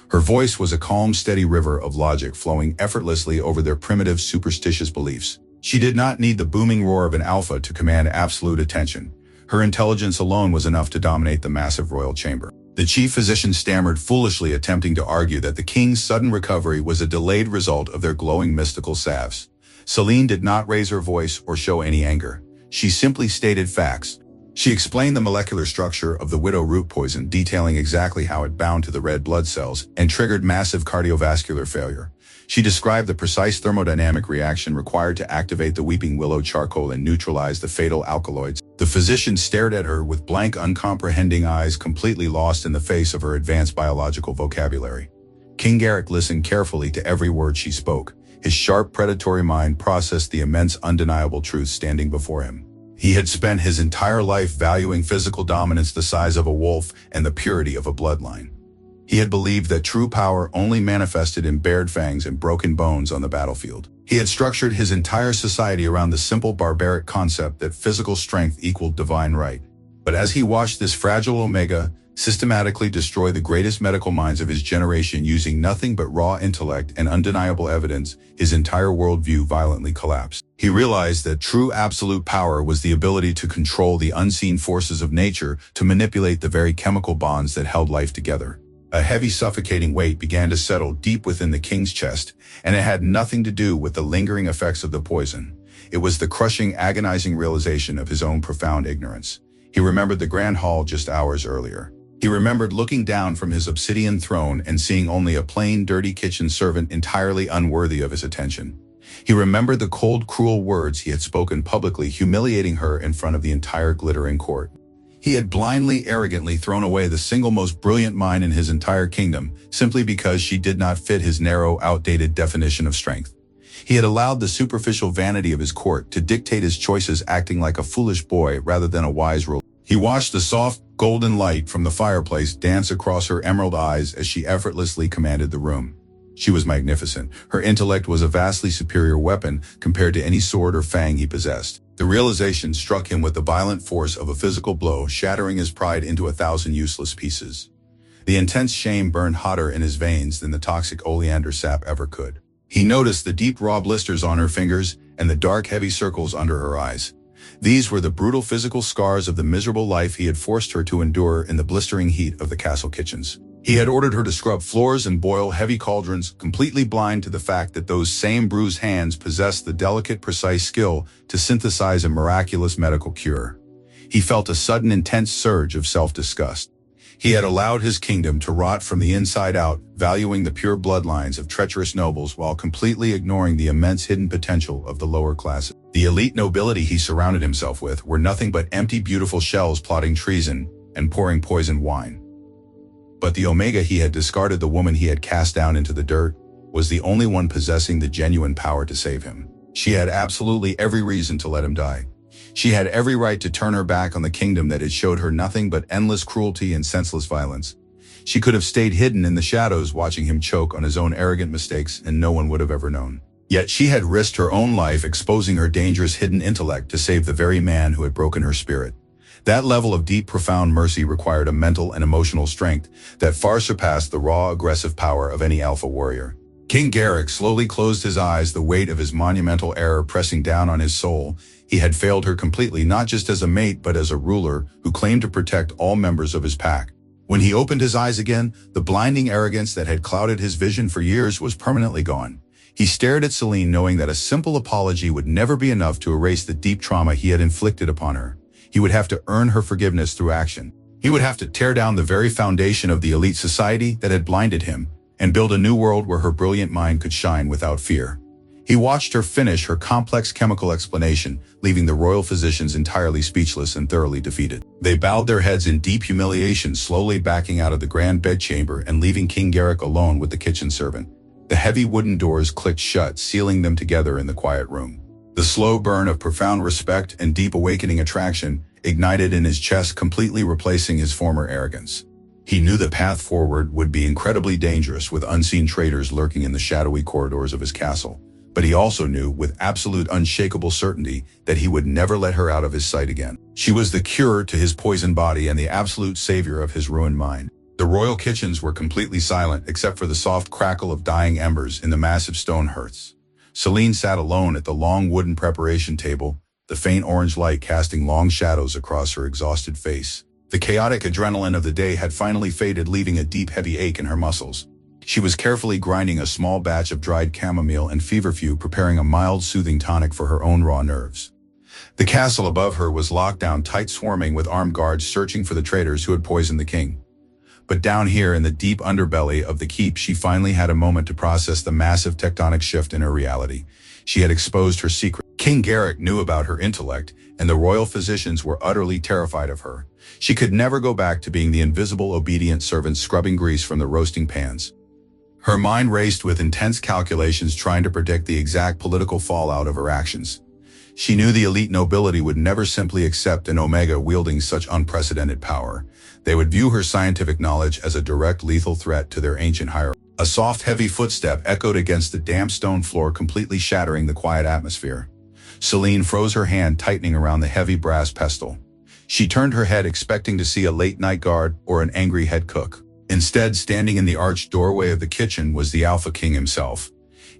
Her voice was a calm, steady river of logic flowing effortlessly over their primitive, superstitious beliefs. She did not need the booming roar of an alpha to command absolute attention. Her intelligence alone was enough to dominate the massive royal chamber. The chief physician stammered foolishly, attempting to argue that the king's sudden recovery was a delayed result of their glowing mystical salves. Selene did not raise her voice or show any anger. She simply stated facts. She explained the molecular structure of the widow root poison, detailing exactly how it bound to the red blood cells and triggered massive cardiovascular failure. She described the precise thermodynamic reaction required to activate the weeping willow charcoal and neutralize the fatal alkaloids. The physician stared at her with blank, uncomprehending eyes, completely lost in the face of her advanced biological vocabulary. King Garrick listened carefully to every word she spoke. His sharp, predatory mind processed the immense, undeniable truth standing before him. He had spent his entire life valuing physical dominance the size of a wolf and the purity of a bloodline. He had believed that true power only manifested in bared fangs and broken bones on the battlefield. He had structured his entire society around the simple barbaric concept that physical strength equaled divine right. But as he watched this fragile Omega systematically destroy the greatest medical minds of his generation using nothing but raw intellect and undeniable evidence, his entire worldview violently collapsed. He realized that true absolute power was the ability to control the unseen forces of nature, to manipulate the very chemical bonds that held life together. A heavy, suffocating weight began to settle deep within the king's chest, and it had nothing to do with the lingering effects of the poison. It was the crushing, agonizing realization of his own profound ignorance. He remembered the grand hall just hours earlier. He remembered looking down from his obsidian throne and seeing only a plain, dirty kitchen servant entirely unworthy of his attention. He remembered the cold, cruel words he had spoken publicly, humiliating her in front of the entire glittering court. He had blindly, arrogantly thrown away the single most brilliant mind in his entire kingdom, simply because she did not fit his narrow, outdated definition of strength. He had allowed the superficial vanity of his court to dictate his choices, acting like a foolish boy rather than a wise ruler. He watched the soft, golden light from the fireplace dance across her emerald eyes as she effortlessly commanded the room. She was magnificent. Her intellect was a vastly superior weapon compared to any sword or fang he possessed. The realization struck him with the violent force of a physical blow, shattering his pride into 1,000 useless pieces. The intense shame burned hotter in his veins than the toxic oleander sap ever could. He noticed the deep raw blisters on her fingers and the dark, heavy circles under her eyes. These were the brutal physical scars of the miserable life he had forced her to endure in the blistering heat of the castle kitchens. He had ordered her to scrub floors and boil heavy cauldrons, completely blind to the fact that those same bruised hands possessed the delicate, precise skill to synthesize a miraculous medical cure. He felt a sudden, intense surge of self-disgust. He had allowed his kingdom to rot from the inside out, valuing the pure bloodlines of treacherous nobles while completely ignoring the immense hidden potential of the lower classes. The elite nobility he surrounded himself with were nothing but empty, beautiful shells plotting treason and pouring poisoned wine. But the Omega he had discarded, the woman he had cast down into the dirt, was the only one possessing the genuine power to save him. She had absolutely every reason to let him die. She had every right to turn her back on the kingdom that had showed her nothing but endless cruelty and senseless violence. She could have stayed hidden in the shadows, watching him choke on his own arrogant mistakes, and no one would have ever known. Yet she had risked her own life, exposing her dangerous hidden intellect to save the very man who had broken her spirit. That level of deep, profound mercy required a mental and emotional strength that far surpassed the raw, aggressive power of any alpha warrior. King Garrick slowly closed his eyes, the weight of his monumental error pressing down on his soul. He had failed her completely, not just as a mate but as a ruler who claimed to protect all members of his pack. When he opened his eyes again, the blinding arrogance that had clouded his vision for years was permanently gone. He stared at Selene, knowing that a simple apology would never be enough to erase the deep trauma he had inflicted upon her. He would have to earn her forgiveness through action. He would have to tear down the very foundation of the elite society that had blinded him and build a new world where her brilliant mind could shine without fear. He watched her finish her complex chemical explanation, leaving the royal physicians entirely speechless and thoroughly defeated. They bowed their heads in deep humiliation, slowly backing out of the grand bedchamber and leaving King Garrick alone with the kitchen servant. The heavy wooden doors clicked shut, sealing them together in the quiet room. The slow burn of profound respect and deep awakening attraction ignited in his chest, completely replacing his former arrogance. He knew the path forward would be incredibly dangerous, with unseen traitors lurking in the shadowy corridors of his castle. But he also knew with absolute unshakable certainty that he would never let her out of his sight again. She was the cure to his poisoned body and the absolute savior of his ruined mind. The royal kitchens were completely silent except for the soft crackle of dying embers in the massive stone hearths. Selene sat alone at the long wooden preparation table, the faint orange light casting long shadows across her exhausted face. The chaotic adrenaline of the day had finally faded, leaving a deep, heavy ache in her muscles. She was carefully grinding a small batch of dried chamomile and feverfew, preparing a mild, soothing tonic for her own raw nerves. The castle above her was locked down tight, swarming with armed guards searching for the traitors who had poisoned the king. But down here in the deep underbelly of the keep, she finally had a moment to process the massive tectonic shift in her reality. She had exposed her secret. King Garrick knew about her intellect, and the royal physicians were utterly terrified of her. She could never go back to being the invisible, obedient servant scrubbing grease from the roasting pans. Her mind raced with intense calculations, trying to predict the exact political fallout of her actions. She knew the elite nobility would never simply accept an Omega wielding such unprecedented power. They would view her scientific knowledge as a direct lethal threat to their ancient hierarchy. A soft, heavy footstep echoed against the damp stone floor, completely shattering the quiet atmosphere. Selene froze, her hand tightening around the heavy brass pestle. She turned her head, expecting to see a late-night guard or an angry head cook. Instead, standing in the arched doorway of the kitchen was the Alpha King himself.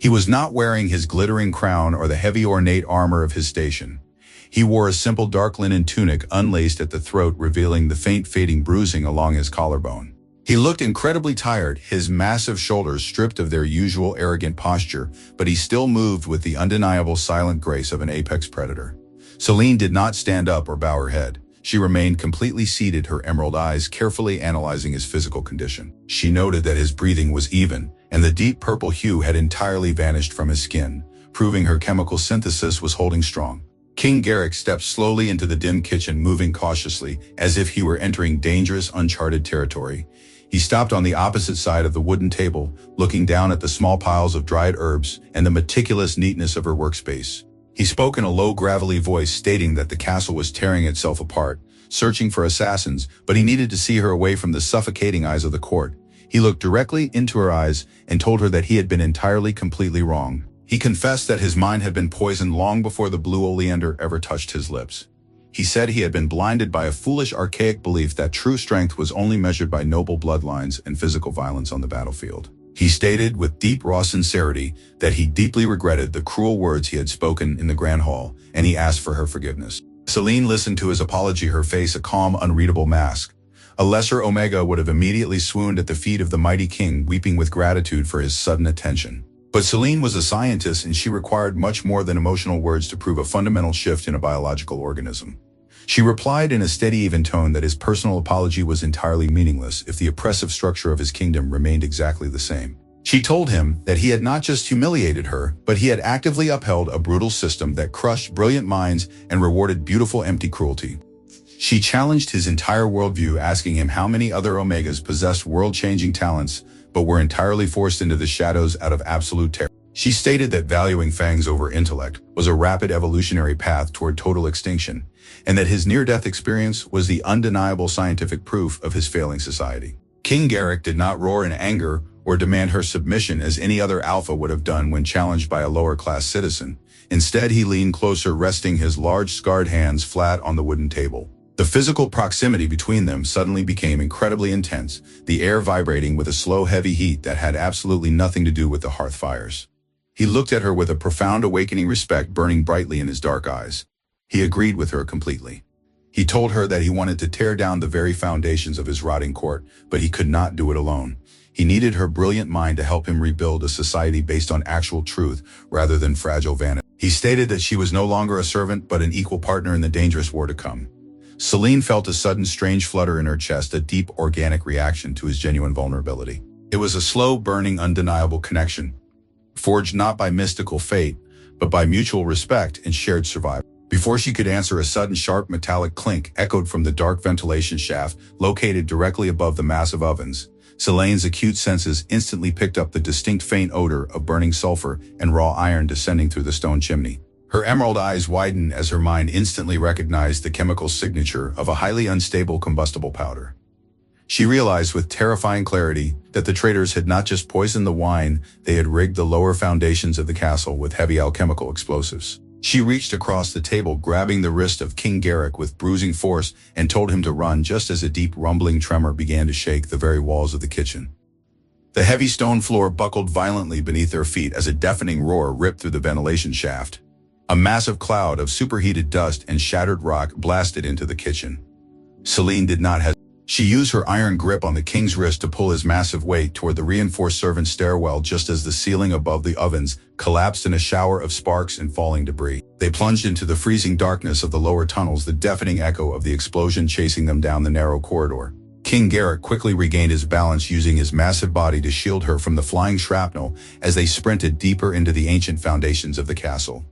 He was not wearing his glittering crown or the heavy ornate armor of his station. He wore a simple dark linen tunic unlaced at the throat, revealing the faint fading bruising along his collarbone. He looked incredibly tired, his massive shoulders stripped of their usual arrogant posture, but he still moved with the undeniable silent grace of an apex predator. Selene did not stand up or bow her head. She remained completely seated, her emerald eyes carefully analyzing his physical condition. She noted that his breathing was even, and the deep purple hue had entirely vanished from his skin, proving her chemical synthesis was holding strong. King Garrick stepped slowly into the dim kitchen, moving cautiously, as if he were entering dangerous, uncharted territory. He stopped on the opposite side of the wooden table, looking down at the small piles of dried herbs and the meticulous neatness of her workspace. He spoke in a low, gravelly voice, stating that the castle was tearing itself apart, searching for assassins, but he needed to see her away from the suffocating eyes of the court. He looked directly into her eyes and told her that he had been entirely, completely wrong. He confessed that his mind had been poisoned long before the blue oleander ever touched his lips. He said he had been blinded by a foolish, archaic belief that true strength was only measured by noble bloodlines and physical violence on the battlefield. He stated with deep, raw sincerity that he deeply regretted the cruel words he had spoken in the Grand Hall, and he asked for her forgiveness. Selene listened to his apology, her face a calm, unreadable mask. A lesser Omega would have immediately swooned at the feet of the mighty king, weeping with gratitude for his sudden attention. But Selene was a scientist, and she required much more than emotional words to prove a fundamental shift in a biological organism. She replied in a steady, even tone that his personal apology was entirely meaningless if the oppressive structure of his kingdom remained exactly the same. She told him that he had not just humiliated her, but he had actively upheld a brutal system that crushed brilliant minds and rewarded beautiful, empty cruelty. She challenged his entire worldview, asking him how many other Omegas possessed world-changing talents, but were entirely forced into the shadows out of absolute terror. She stated that valuing fangs over intellect was a rapid evolutionary path toward total extinction, and that his near-death experience was the undeniable scientific proof of his failing society. King Garrick did not roar in anger or demand her submission as any other alpha would have done when challenged by a lower-class citizen. Instead, he leaned closer, resting his large, scarred hands flat on the wooden table. The physical proximity between them suddenly became incredibly intense, the air vibrating with a slow, heavy heat that had absolutely nothing to do with the hearth fires. He looked at her with a profound, awakening respect burning brightly in his dark eyes. He agreed with her completely. He told her that he wanted to tear down the very foundations of his rotting court, but he could not do it alone. He needed her brilliant mind to help him rebuild a society based on actual truth rather than fragile vanity. He stated that she was no longer a servant but an equal partner in the dangerous war to come. Selene felt a sudden strange flutter in her chest, a deep organic reaction to his genuine vulnerability. It was a slow, burning, undeniable connection, forged not by mystical fate, but by mutual respect and shared survival. Before she could answer, a sudden sharp metallic clink echoed from the dark ventilation shaft located directly above the massive ovens. Selene's acute senses instantly picked up the distinct faint odor of burning sulfur and raw iron descending through the stone chimney. Her emerald eyes widened as her mind instantly recognized the chemical signature of a highly unstable combustible powder. She realized with terrifying clarity that the traitors had not just poisoned the wine, they had rigged the lower foundations of the castle with heavy alchemical explosives. She reached across the table, grabbing the wrist of King Garrick with bruising force, and told him to run just as a deep rumbling tremor began to shake the very walls of the kitchen. The heavy stone floor buckled violently beneath their feet as a deafening roar ripped through the ventilation shaft. A massive cloud of superheated dust and shattered rock blasted into the kitchen. Selene did not hesitate. She used her iron grip on the king's wrist to pull his massive weight toward the reinforced servant stairwell just as the ceiling above the ovens collapsed in a shower of sparks and falling debris. They plunged into the freezing darkness of the lower tunnels, the deafening echo of the explosion chasing them down the narrow corridor. King Garrick quickly regained his balance, using his massive body to shield her from the flying shrapnel as they sprinted deeper into the ancient foundations of the castle.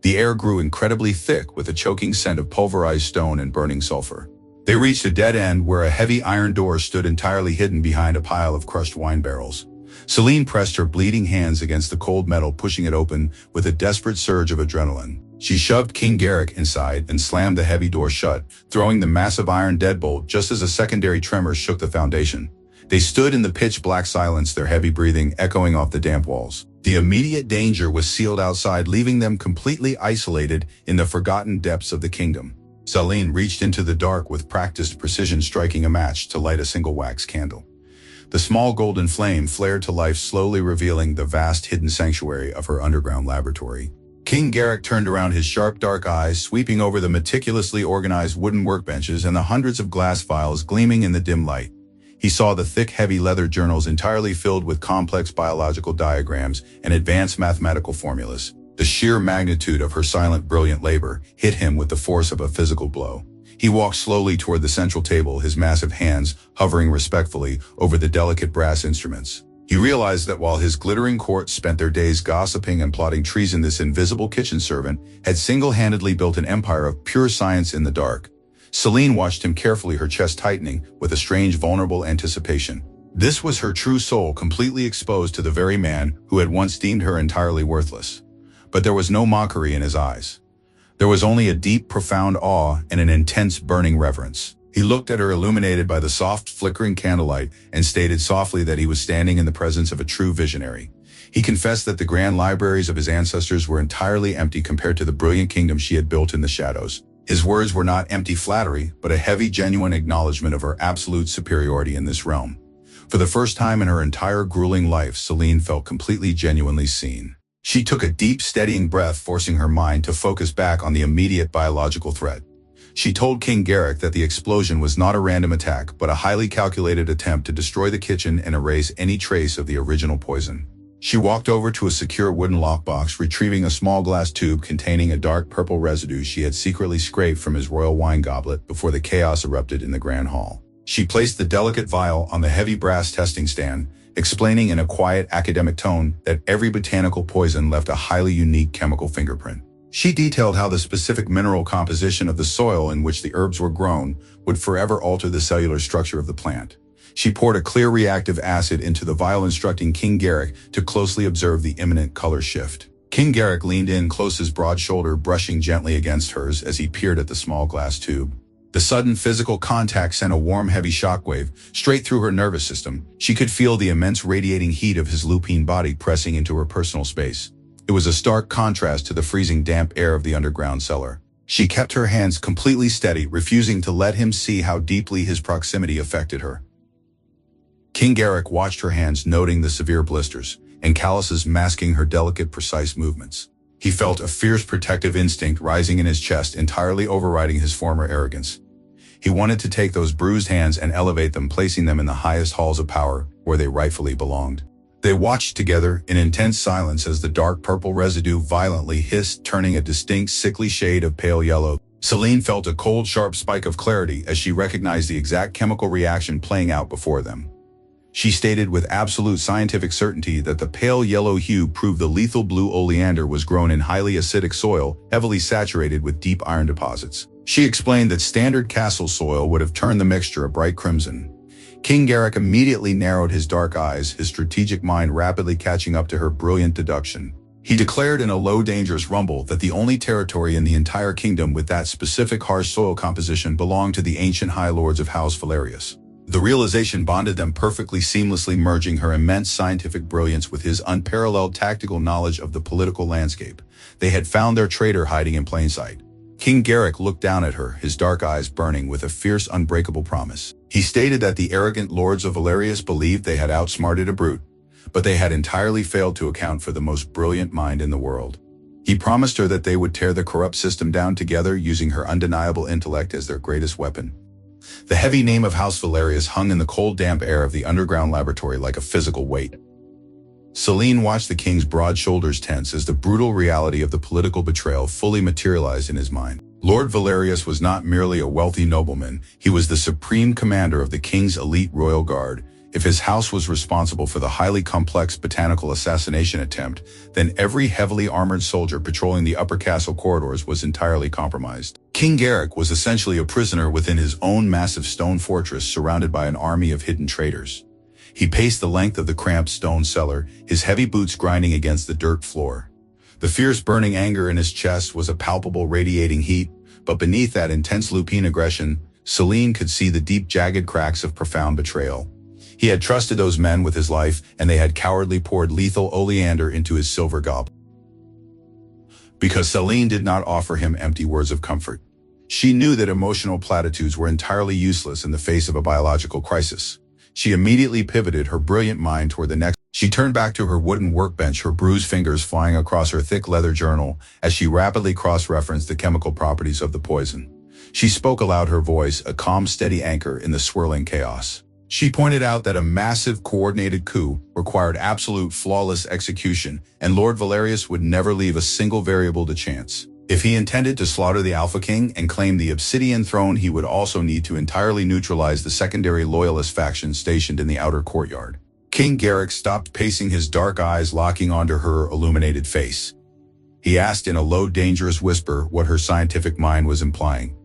The air grew incredibly thick with a choking scent of pulverized stone and burning sulfur. They reached a dead end where a heavy iron door stood entirely hidden behind a pile of crushed wine barrels. Selene pressed her bleeding hands against the cold metal, pushing it open with a desperate surge of adrenaline. She shoved King Garrick inside and slammed the heavy door shut, throwing the massive iron deadbolt just as a secondary tremor shook the foundation. They stood in the pitch-black silence, their heavy breathing echoing off the damp walls. The immediate danger was sealed outside, leaving them completely isolated in the forgotten depths of the kingdom. Selene reached into the dark with practiced precision, striking a match to light a single wax candle. The small golden flame flared to life, slowly revealing the vast hidden sanctuary of her underground laboratory. King Garrick turned around, his sharp dark eyes sweeping over the meticulously organized wooden workbenches and the hundreds of glass files gleaming in the dim light. He saw the thick, heavy leather journals entirely filled with complex biological diagrams and advanced mathematical formulas. The sheer magnitude of her silent, brilliant labor hit him with the force of a physical blow. He walked slowly toward the central table, his massive hands hovering respectfully over the delicate brass instruments. He realized that while his glittering court spent their days gossiping and plotting treason, this invisible kitchen servant had single-handedly built an empire of pure science in the dark. Selene watched him carefully, her chest tightening with a strange, vulnerable anticipation. This was her true soul, completely exposed to the very man who had once deemed her entirely worthless. But there was no mockery in his eyes. There was only a deep, profound awe and an intense, burning reverence. He looked at her, illuminated by the soft, flickering candlelight, and stated softly that he was standing in the presence of a true visionary. He confessed that the grand libraries of his ancestors were entirely empty compared to the brilliant kingdom she had built in the shadows. His words were not empty flattery, but a heavy, genuine acknowledgement of her absolute superiority in this realm. For the first time in her entire grueling life, Selene felt completely, genuinely seen. She took a deep, steadying breath, forcing her mind to focus back on the immediate biological threat. She told King Garrick that the explosion was not a random attack, but a highly calculated attempt to destroy the kitchen and erase any trace of the original poison. She walked over to a secure wooden lockbox, retrieving a small glass tube containing a dark purple residue she had secretly scraped from his royal wine goblet before the chaos erupted in the grand hall. She placed the delicate vial on the heavy brass testing stand, explaining in a quiet, academic tone that every botanical poison left a highly unique chemical fingerprint. She detailed how the specific mineral composition of the soil in which the herbs were grown would forever alter the cellular structure of the plant. She poured a clear reactive acid into the vial, instructing King Garrick to closely observe the imminent color shift. King Garrick leaned in close, his broad shoulder brushing gently against hers as he peered at the small glass tube. The sudden physical contact sent a warm, heavy shockwave straight through her nervous system. She could feel the immense radiating heat of his lupine body pressing into her personal space. It was a stark contrast to the freezing damp air of the underground cellar. She kept her hands completely steady, refusing to let him see how deeply his proximity affected her. King Garrick watched her hands, noting the severe blisters and calluses masking her delicate, precise movements. He felt a fierce protective instinct rising in his chest, entirely overriding his former arrogance. He wanted to take those bruised hands and elevate them, placing them in the highest halls of power, where they rightfully belonged. They watched together in intense silence as the dark purple residue violently hissed, turning a distinct sickly shade of pale yellow. Selene felt a cold, sharp spike of clarity as she recognized the exact chemical reaction playing out before them. She stated with absolute scientific certainty that the pale yellow hue proved the lethal blue oleander was grown in highly acidic soil, heavily saturated with deep iron deposits. She explained that standard castle soil would have turned the mixture a bright crimson. King Garrick immediately narrowed his dark eyes, his strategic mind rapidly catching up to her brilliant deduction. He declared in a low, dangerous rumble that the only territory in the entire kingdom with that specific harsh soil composition belonged to the ancient High Lords of House Valerius. The realization bonded them perfectly, seamlessly merging her immense scientific brilliance with his unparalleled tactical knowledge of the political landscape. They had found their traitor hiding in plain sight. King Garrick looked down at her, his dark eyes burning with a fierce, unbreakable promise. He stated that the arrogant lords of Valerius believed they had outsmarted a brute, but they had entirely failed to account for the most brilliant mind in the world. He promised her that they would tear the corrupt system down together, using her undeniable intellect as their greatest weapon. The heavy name of House Valerius hung in the cold, damp air of the underground laboratory like a physical weight. Selene watched the king's broad shoulders tense as the brutal reality of the political betrayal fully materialized in his mind. Lord Valerius was not merely a wealthy nobleman, he was the supreme commander of the king's elite royal guard. If his house was responsible for the highly complex botanical assassination attempt, then every heavily armored soldier patrolling the upper castle corridors was entirely compromised. King Garrick was essentially a prisoner within his own massive stone fortress, surrounded by an army of hidden traitors. He paced the length of the cramped stone cellar, his heavy boots grinding against the dirt floor. The fierce burning anger in his chest was a palpable radiating heat, but beneath that intense lupine aggression, Selene could see the deep jagged cracks of profound betrayal. He had trusted those men with his life, and they had cowardly poured lethal oleander into his silver goblet. Because Selene did not offer him empty words of comfort. She knew that emotional platitudes were entirely useless in the face of a biological crisis. She immediately pivoted her brilliant mind toward the next. She turned back to her wooden workbench, her bruised fingers flying across her thick leather journal as she rapidly cross-referenced the chemical properties of the poison. She spoke aloud, her voice a calm, steady anchor in the swirling chaos. She pointed out that a massive, coordinated coup required absolute, flawless execution, and Lord Valerius would never leave a single variable to chance. If he intended to slaughter the Alpha King and claim the obsidian throne, he would also need to entirely neutralize the secondary loyalist faction stationed in the outer courtyard. King Garrick stopped pacing, his dark eyes locking onto her illuminated face. He asked in a low, dangerous whisper what her scientific mind was implying.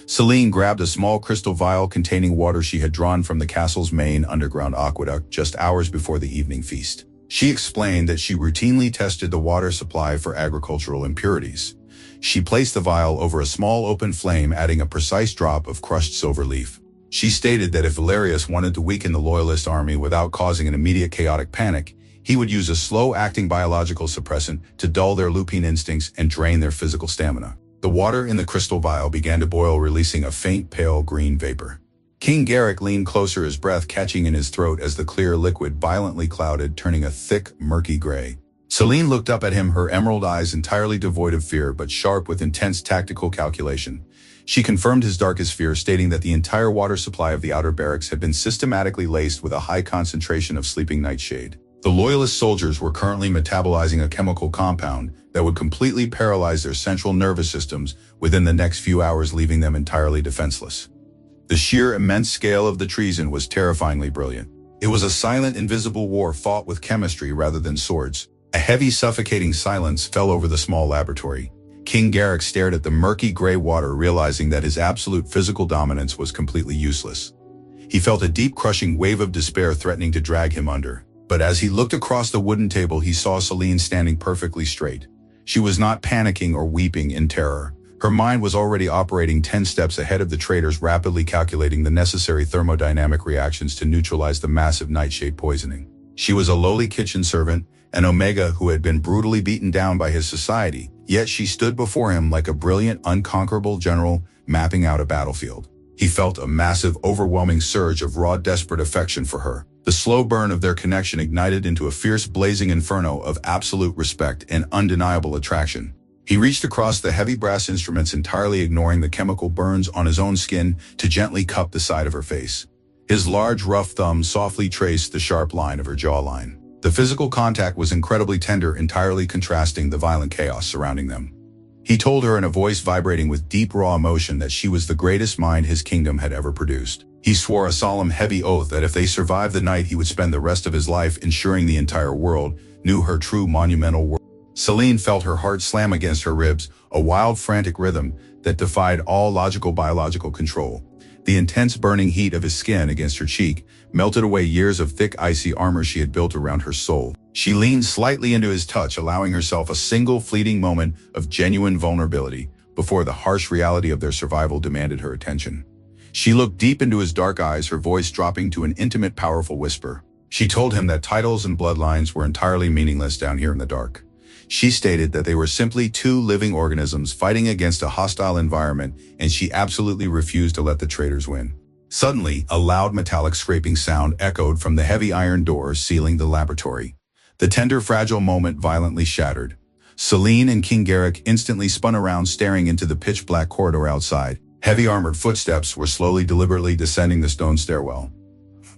Selene grabbed a small crystal vial containing water she had drawn from the castle's main underground aqueduct just hours before the evening feast. She explained that she routinely tested the water supply for agricultural impurities. She placed the vial over a small open flame, adding a precise drop of crushed silver leaf. She stated that if Valerius wanted to weaken the loyalist army without causing an immediate chaotic panic, he would use a slow-acting biological suppressant to dull their lupine instincts and drain their physical stamina. The water in the crystal vial began to boil, releasing a faint, pale green vapor. King Garrick leaned closer, his breath catching in his throat as the clear liquid violently clouded, turning a thick, murky gray. Selene looked up at him, her emerald eyes entirely devoid of fear but sharp with intense tactical calculation. She confirmed his darkest fear, stating that the entire water supply of the outer barracks had been systematically laced with a high concentration of sleeping nightshade. The loyalist soldiers were currently metabolizing a chemical compound that would completely paralyze their central nervous systems within the next few hours, leaving them entirely defenseless. The sheer immense scale of the treason was terrifyingly brilliant. It was a silent, invisible war fought with chemistry rather than swords. A heavy, suffocating silence fell over the small laboratory. King Garrick stared at the murky gray water, realizing that his absolute physical dominance was completely useless. He felt a deep, crushing wave of despair threatening to drag him under. But as he looked across the wooden table, he saw Selene standing perfectly straight. She was not panicking or weeping in terror. Her mind was already operating 10 steps ahead of the traitors, rapidly calculating the necessary thermodynamic reactions to neutralize the massive nightshade poisoning. She was a lowly kitchen servant, an Omega who had been brutally beaten down by his society, yet she stood before him like a brilliant, unconquerable general mapping out a battlefield. He felt a massive, overwhelming surge of raw, desperate affection for her. The slow burn of their connection ignited into a fierce, blazing inferno of absolute respect and undeniable attraction. He reached across the heavy brass instruments, entirely ignoring the chemical burns on his own skin, to gently cup the side of her face. His large, rough thumb softly traced the sharp line of her jawline. The physical contact was incredibly tender, entirely contrasting the violent chaos surrounding them. He told her in a voice vibrating with deep, raw emotion that she was the greatest mind his kingdom had ever produced. He swore a solemn, heavy oath that if they survived the night, he would spend the rest of his life ensuring the entire world knew her true, monumental worth. Selene felt her heart slam against her ribs, a wild, frantic rhythm that defied all logical, biological control. The intense, burning heat of his skin against her cheek melted away years of thick, icy armor she had built around her soul. She leaned slightly into his touch, allowing herself a single fleeting moment of genuine vulnerability before the harsh reality of their survival demanded her attention. She looked deep into his dark eyes, her voice dropping to an intimate, powerful whisper. She told him that titles and bloodlines were entirely meaningless down here in the dark. She stated that they were simply two living organisms fighting against a hostile environment, and she absolutely refused to let the traitors win. Suddenly, a loud metallic scraping sound echoed from the heavy iron door sealing the laboratory. The tender, fragile moment violently shattered. Selene and King Garrick instantly spun around, staring into the pitch-black corridor outside. Heavy armored footsteps were slowly, deliberately descending the stone stairwell.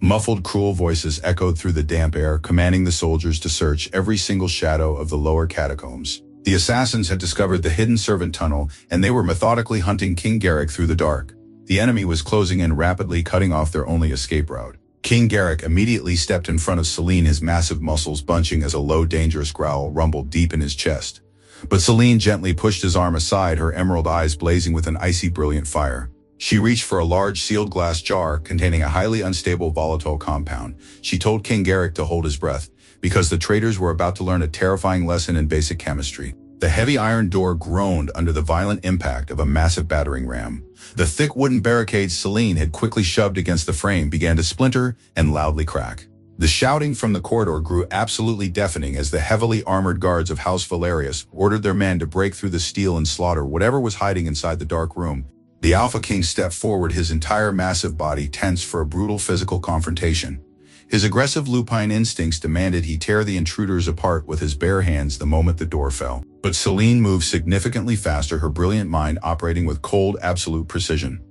Muffled, cruel voices echoed through the damp air, commanding the soldiers to search every single shadow of the lower catacombs. The assassins had discovered the hidden servant tunnel, and they were methodically hunting King Garrick through the dark. The enemy was closing in rapidly, cutting off their only escape route. King Garrick immediately stepped in front of Selene, his massive muscles bunching as a low, dangerous growl rumbled deep in his chest. But Selene gently pushed his arm aside, her emerald eyes blazing with an icy, brilliant fire. She reached for a large sealed glass jar containing a highly unstable volatile compound. She told King Garrick to hold his breath, because the traitors were about to learn a terrifying lesson in basic chemistry. The heavy iron door groaned under the violent impact of a massive battering ram. The thick wooden barricades Selene had quickly shoved against the frame began to splinter and loudly crack. The shouting from the corridor grew absolutely deafening as the heavily armored guards of House Valerius ordered their men to break through the steel and slaughter whatever was hiding inside the dark room. The Alpha King stepped forward, his entire massive body tense for a brutal physical confrontation. His aggressive lupine instincts demanded he tear the intruders apart with his bare hands the moment the door fell. But Selene moved significantly faster, her brilliant mind operating with cold, absolute precision.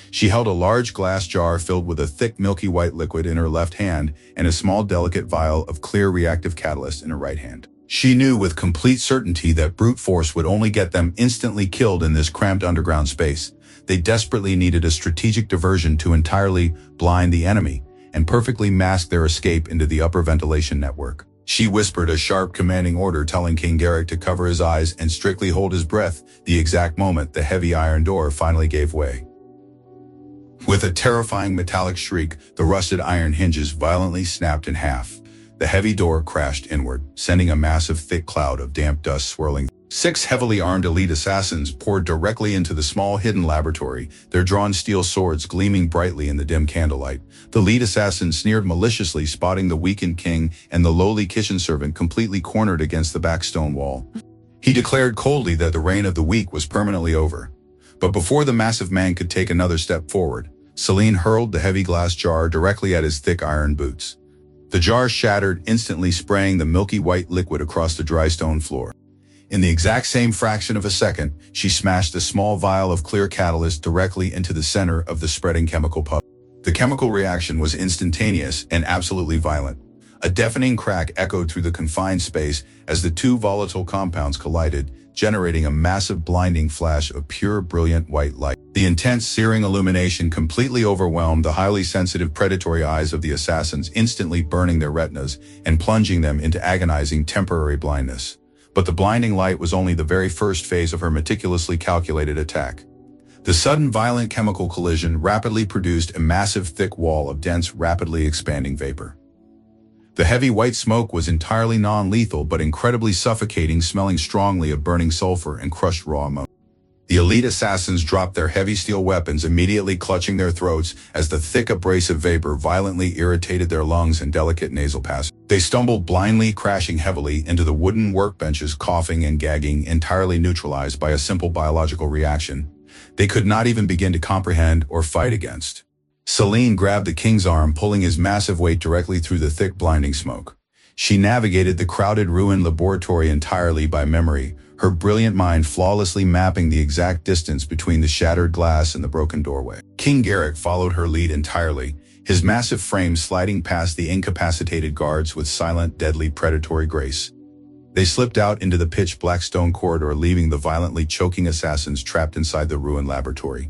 She held a large glass jar filled with a thick, milky white liquid in her left hand and a small, delicate vial of clear reactive catalyst in her right hand. She knew with complete certainty that brute force would only get them instantly killed in this cramped underground space. They desperately needed a strategic diversion to entirely blind the enemy and perfectly mask their escape into the upper ventilation network. She whispered a sharp, commanding order, telling King Garrick to cover his eyes and strictly hold his breath. The exact moment the heavy iron door finally gave way. With a terrifying metallic shriek, the rusted iron hinges violently snapped in half. The heavy door crashed inward, sending a massive, thick cloud of damp dust swirling. 6 heavily armed elite assassins poured directly into the small hidden laboratory, their drawn steel swords gleaming brightly in the dim candlelight. The lead assassin sneered maliciously, spotting the weakened king and the lowly kitchen servant completely cornered against the back stone wall. He declared coldly that the reign of the weak was permanently over. But before the massive man could take another step forward, Selene hurled the heavy glass jar directly at his thick iron boots. The jar shattered, instantly spraying the milky white liquid across the dry stone floor. In the exact same fraction of a second, she smashed a small vial of clear catalyst directly into the center of the spreading chemical puddle. The chemical reaction was instantaneous and absolutely violent. A deafening crack echoed through the confined space as the two volatile compounds collided, generating a massive, blinding flash of pure, brilliant white light. The intense, searing illumination completely overwhelmed the highly sensitive, predatory eyes of the assassins, instantly burning their retinas and plunging them into agonizing, temporary blindness. But the blinding light was only the very first phase of her meticulously calculated attack. The sudden, violent chemical collision rapidly produced a massive, thick wall of dense, rapidly expanding vapor. The heavy white smoke was entirely non-lethal but incredibly suffocating, smelling strongly of burning sulfur and crushed raw ammonia. The elite assassins dropped their heavy steel weapons, immediately clutching their throats as the thick, abrasive vapor violently irritated their lungs and delicate nasal passages. They stumbled blindly, crashing heavily into the wooden workbenches, coughing and gagging, entirely neutralized by a simple biological reaction. they could not even begin to comprehend or fight against. Selene grabbed the king's arm, pulling his massive weight directly through the thick, blinding smoke. She navigated the crowded, ruined laboratory entirely by memory, her brilliant mind flawlessly mapping the exact distance between the shattered glass and the broken doorway. King Garrick followed her lead entirely, his massive frame sliding past the incapacitated guards with silent, deadly, predatory grace. They slipped out into the pitch-black stone corridor, leaving the violently choking assassins trapped inside the ruined laboratory.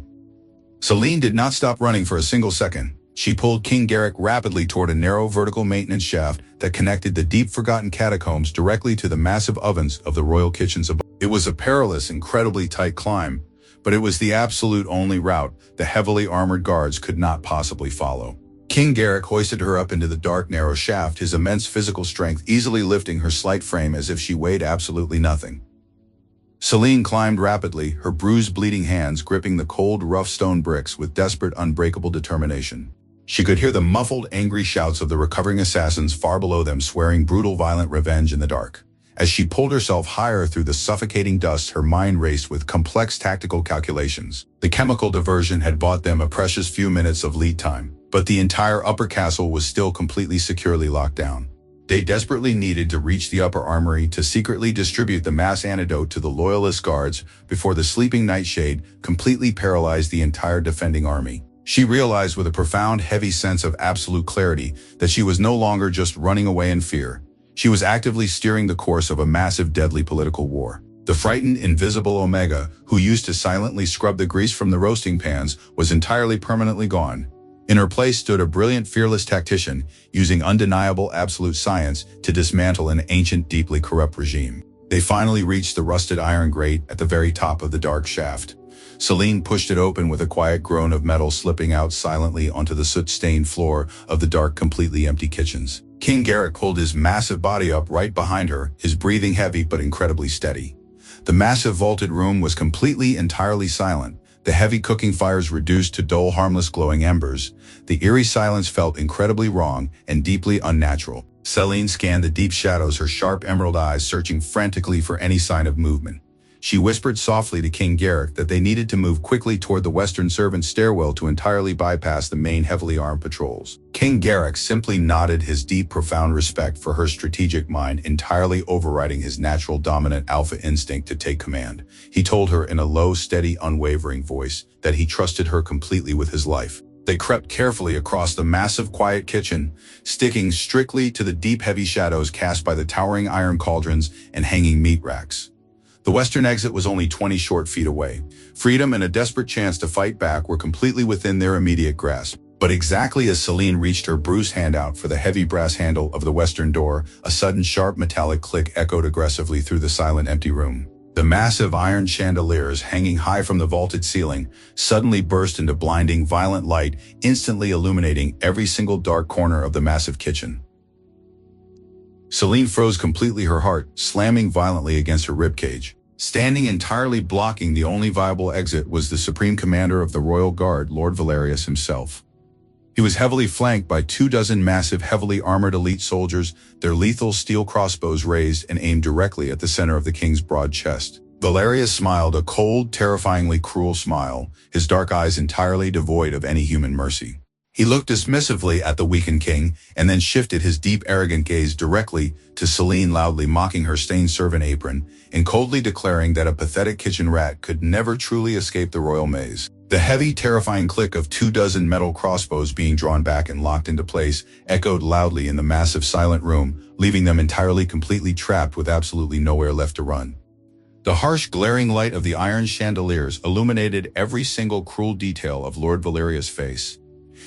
Selene did not stop running for a single second. She pulled King Garrick rapidly toward a narrow vertical maintenance shaft that connected the deep-forgotten catacombs directly to the massive ovens of the royal kitchens above. It was a perilous, incredibly tight climb, but it was the absolute only route the heavily armored guards could not possibly follow. King Garrick hoisted her up into the dark, narrow shaft, his immense physical strength easily lifting her slight frame as if she weighed absolutely nothing. Selene climbed rapidly, her bruised, bleeding hands gripping the cold, rough stone bricks with desperate, unbreakable determination. She could hear the muffled, angry shouts of the recovering assassins far below them, swearing brutal, violent revenge in the dark. As she pulled herself higher through the suffocating dust, her mind raced with complex tactical calculations. The chemical diversion had bought them a precious few minutes of lead time, but the entire upper castle was still completely securely locked down. They desperately needed to reach the upper armory to secretly distribute the mass antidote to the loyalist guards before the sleeping nightshade completely paralyzed the entire defending army. She realized with a profound, heavy sense of absolute clarity that she was no longer just running away in fear. She was actively steering the course of a massive, deadly political war. The frightened, invisible Omega, who used to silently scrub the grease from the roasting pans, was entirely permanently gone. In her place stood a brilliant, fearless tactician, using undeniable absolute science to dismantle an ancient, deeply corrupt regime. They finally reached the rusted iron grate at the very top of the dark shaft. Selene pushed it open with a quiet groan of metal slipping out silently onto the soot-stained floor of the dark, completely empty kitchens. King Garrick pulled his massive body up right behind her, his breathing heavy but incredibly steady. The massive vaulted room was entirely silent, the heavy cooking fires reduced to dull, harmless, glowing embers. The eerie silence felt incredibly wrong and deeply unnatural. Selene scanned the deep shadows, her sharp emerald eyes searching frantically for any sign of movement. She whispered softly to King Garrick that they needed to move quickly toward the western servants' stairwell to entirely bypass the main heavily armed patrols. King Garrick simply nodded, his deep, profound respect for her strategic mind entirely overriding his natural dominant alpha instinct to take command. He told her in a low, steady, unwavering voice that he trusted her completely with his life. They crept carefully across the massive, quiet kitchen, sticking strictly to the deep, heavy shadows cast by the towering iron cauldrons and hanging meat racks. The western exit was only 20 short feet away. Freedom and a desperate chance to fight back were completely within their immediate grasp. But exactly as Selene reached her bruised hand out for the heavy brass handle of the western door, a sudden sharp metallic click echoed aggressively through the silent, empty room. The massive iron chandeliers hanging high from the vaulted ceiling suddenly burst into blinding, violent light, instantly illuminating every single dark corner of the massive kitchen. Selene froze completely, her heart slamming violently against her ribcage. Standing entirely blocking the only viable exit was the Supreme Commander of the Royal Guard, Lord Valerius himself. He was heavily flanked by 24 massive, heavily armored elite soldiers, their lethal steel crossbows raised and aimed directly at the center of the king's broad chest. Valerius smiled, a cold, terrifyingly cruel smile, his dark eyes entirely devoid of any human mercy. He looked dismissively at the weakened king and then shifted his deep, arrogant gaze directly to Selene, loudly mocking her stained servant apron and coldly declaring that a pathetic kitchen rat could never truly escape the royal maze. The heavy, terrifying click of 24 metal crossbows being drawn back and locked into place echoed loudly in the massive, silent room, leaving them entirely, completely trapped with absolutely nowhere left to run. The harsh, glaring light of the iron chandeliers illuminated every single cruel detail of Lord Valerius' face.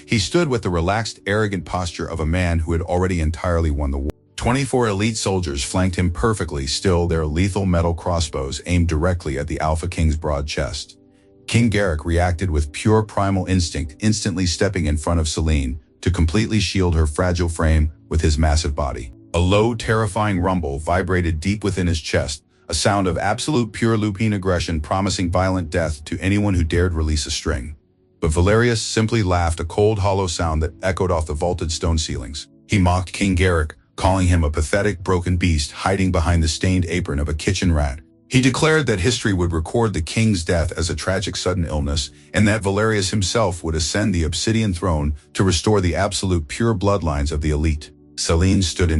He stood with the relaxed, arrogant posture of a man who had already entirely won the war. 24 elite soldiers flanked him perfectly, still their lethal metal crossbows aimed directly at the Alpha King's broad chest. King Garrick reacted with pure primal instinct, instantly stepping in front of Selene to completely shield her fragile frame with his massive body. A low, terrifying rumble vibrated deep within his chest, a sound of absolute pure lupine aggression promising violent death to anyone who dared release a string. But Valerius simply laughed, a cold, hollow sound that echoed off the vaulted stone ceilings. He mocked King Garrick, calling him a pathetic, broken beast hiding behind the stained apron of a kitchen rat. He declared that history would record the king's death as a tragic sudden illness, and that Valerius himself would ascend the obsidian throne to restore the absolute pure bloodlines of the elite. Selene stood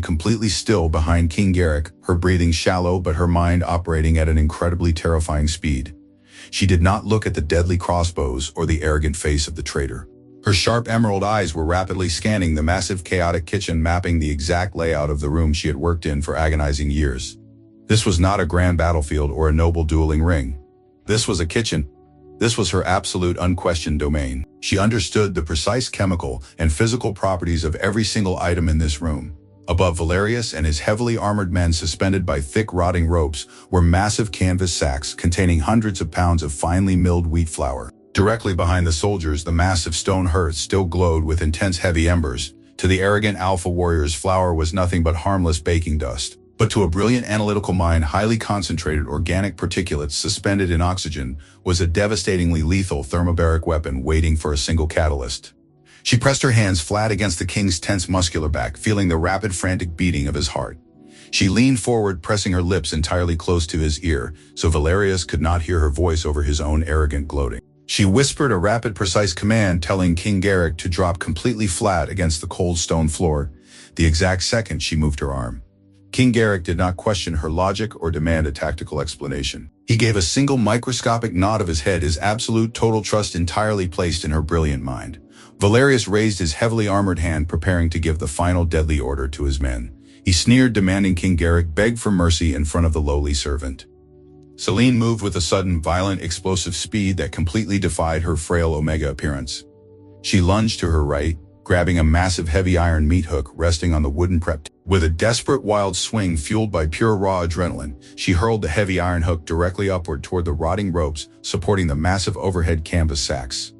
completely still behind King Garrick, her breathing shallow but her mind operating at an incredibly terrifying speed. She did not look at the deadly crossbows or the arrogant face of the traitor. Her sharp emerald eyes were rapidly scanning the massive chaotic kitchen, mapping the exact layout of the room she had worked in for agonizing years. This was not a grand battlefield or a noble dueling ring. This was a kitchen. This was her absolute unquestioned domain. She understood the precise chemical and physical properties of every single item in this room. Above Valerius and his heavily armored men, suspended by thick rotting ropes, were massive canvas sacks containing hundreds of pounds of finely milled wheat flour. Directly behind the soldiers, the massive stone hearth still glowed with intense heavy embers. To the arrogant alpha warriors, flour was nothing but harmless baking dust. But to a brilliant analytical mind, highly concentrated organic particulates suspended in oxygen was a devastatingly lethal thermobaric weapon waiting for a single catalyst. She pressed her hands flat against the king's tense muscular back, feeling the rapid frantic beating of his heart. She leaned forward, pressing her lips entirely close to his ear, so Valerius could not hear her voice over his own arrogant gloating. She whispered a rapid, precise command, telling King Garrick to drop completely flat against the cold stone floor. The exact second she moved her arm, King Garrick did not question her logic or demand a tactical explanation. He gave a single microscopic nod of his head, his absolute total trust entirely placed in her brilliant mind. Valerius raised his heavily armored hand, preparing to give the final deadly order to his men. He sneered, demanding King Garrick beg for mercy in front of the lowly servant. Selene moved with a sudden, violent, explosive speed that completely defied her frail Omega appearance. She lunged to her right, grabbing a massive heavy iron meat hook resting on the wooden prep. With a desperate wild swing fueled by pure raw adrenaline, she hurled the heavy iron hook directly upward toward the rotting ropes supporting the massive overhead canvas sacks.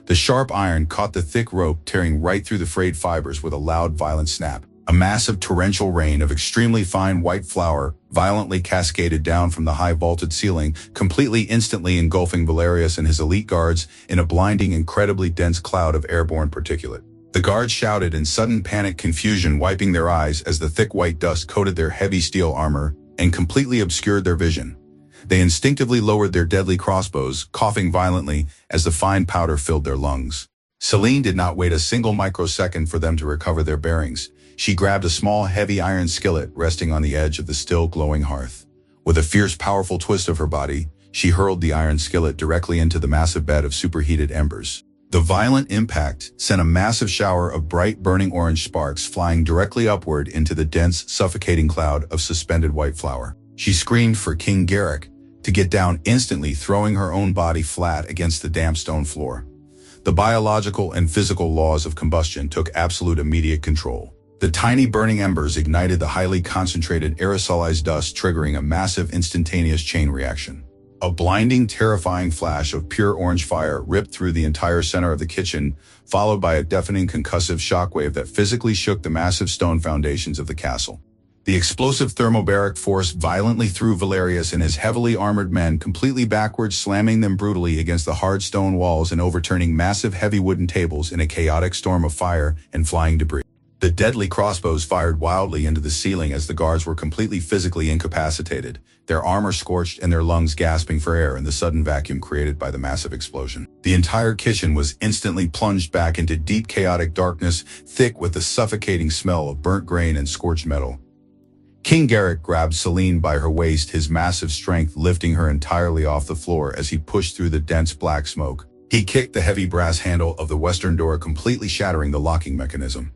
The sharp iron caught the thick rope, tearing right through the frayed fibers with a loud, violent snap. A massive torrential rain of extremely fine white flour violently cascaded down from the high vaulted ceiling, completely instantly engulfing Valerius and his elite guards in a blinding, incredibly dense cloud of airborne particulate. The guards shouted in sudden panic confusion, wiping their eyes as the thick white dust coated their heavy steel armor and completely obscured their vision. They instinctively lowered their deadly crossbows, coughing violently as the fine powder filled their lungs. Selene did not wait a single microsecond for them to recover their bearings. She grabbed a small, heavy iron skillet resting on the edge of the still glowing hearth. With a fierce, powerful twist of her body, she hurled the iron skillet directly into the massive bed of superheated embers. The violent impact sent a massive shower of bright, burning orange sparks flying directly upward into the dense, suffocating cloud of suspended white flour. She screamed for King Garrick to get down instantly, throwing her own body flat against the damp stone floor. The biological and physical laws of combustion took absolute immediate control. The tiny burning embers ignited the highly concentrated aerosolized dust, triggering a massive instantaneous chain reaction. A blinding, terrifying flash of pure orange fire ripped through the entire center of the kitchen, followed by a deafening concussive shockwave that physically shook the massive stone foundations of the castle. The explosive thermobaric force violently threw Valerius and his heavily armored men completely backwards, slamming them brutally against the hard stone walls and overturning massive heavy wooden tables in a chaotic storm of fire and flying debris. The deadly crossbows fired wildly into the ceiling as the guards were completely physically incapacitated, their armor scorched and their lungs gasping for air in the sudden vacuum created by the massive explosion. The entire kitchen was instantly plunged back into deep chaotic darkness, thick with the suffocating smell of burnt grain and scorched metal. King Garrick grabbed Selene by her waist, his massive strength lifting her entirely off the floor as he pushed through the dense black smoke. He kicked the heavy brass handle of the western door, completely shattering the locking mechanism.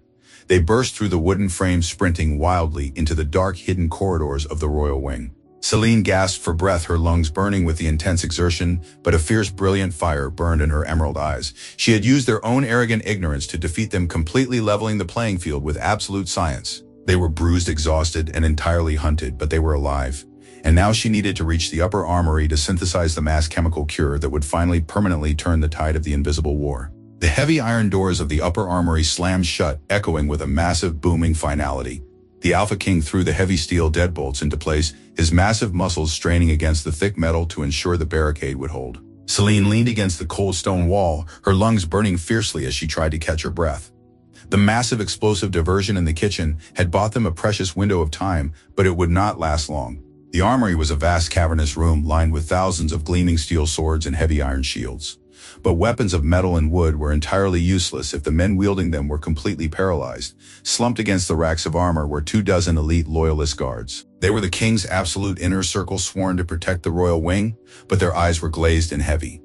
They burst through the wooden frame, sprinting wildly into the dark, hidden corridors of the royal wing. Selene gasped for breath, her lungs burning with the intense exertion, but a fierce, brilliant fire burned in her emerald eyes. She had used their own arrogant ignorance to defeat them, completely leveling the playing field with absolute science. They were bruised, exhausted, and entirely hunted, but they were alive. And now she needed to reach the upper armory to synthesize the mass chemical cure that would finally permanently turn the tide of the invisible war. The heavy iron doors of the upper armory slammed shut, echoing with a massive, booming finality. The Alpha King threw the heavy steel deadbolts into place, his massive muscles straining against the thick metal to ensure the barricade would hold. Selene leaned against the cold stone wall, her lungs burning fiercely as she tried to catch her breath. The massive explosive diversion in the kitchen had bought them a precious window of time, but it would not last long. The armory was a vast cavernous room lined with thousands of gleaming steel swords and heavy iron shields. But weapons of metal and wood were entirely useless if the men wielding them were completely paralyzed. Slumped against the racks of armor were 24 elite loyalist guards. They were the king's absolute inner circle sworn to protect the royal wing, but their eyes were glazed and heavy.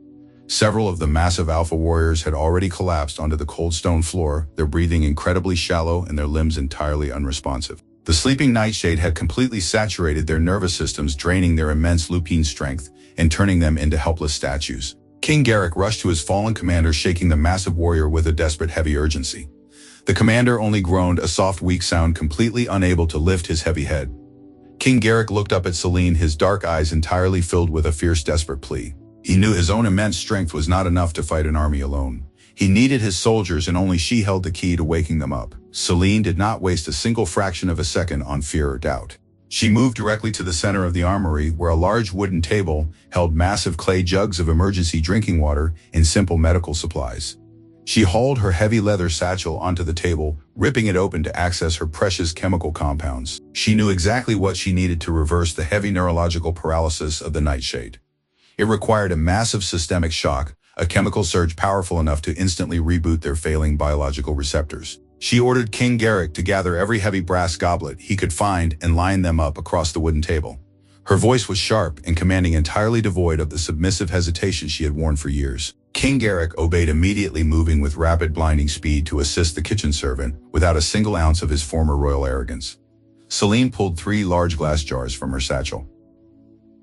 Several of the massive alpha warriors had already collapsed onto the cold stone floor, their breathing incredibly shallow and their limbs entirely unresponsive. The sleeping nightshade had completely saturated their nervous systems, draining their immense lupine strength and turning them into helpless statues. King Garrick rushed to his fallen commander, shaking the massive warrior with a desperate heavy urgency. The commander only groaned a soft weak sound, completely unable to lift his heavy head. King Garrick looked up at Selene, his dark eyes entirely filled with a fierce desperate plea. He knew his own immense strength was not enough to fight an army alone. He needed his soldiers, and only she held the key to waking them up. Selene did not waste a single fraction of a second on fear or doubt. She moved directly to the center of the armory, where a large wooden table held massive clay jugs of emergency drinking water and simple medical supplies. She hauled her heavy leather satchel onto the table, ripping it open to access her precious chemical compounds. She knew exactly what she needed to reverse the heavy neurological paralysis of the nightshade. It required a massive systemic shock, a chemical surge powerful enough to instantly reboot their failing biological receptors. She ordered King Garrick to gather every heavy brass goblet he could find and line them up across the wooden table. Her voice was sharp and commanding, entirely devoid of the submissive hesitation she had worn for years. King Garrick obeyed immediately, moving with rapid blinding speed to assist the kitchen servant without a single ounce of his former royal arrogance. Selene pulled 3 large glass jars from her satchel.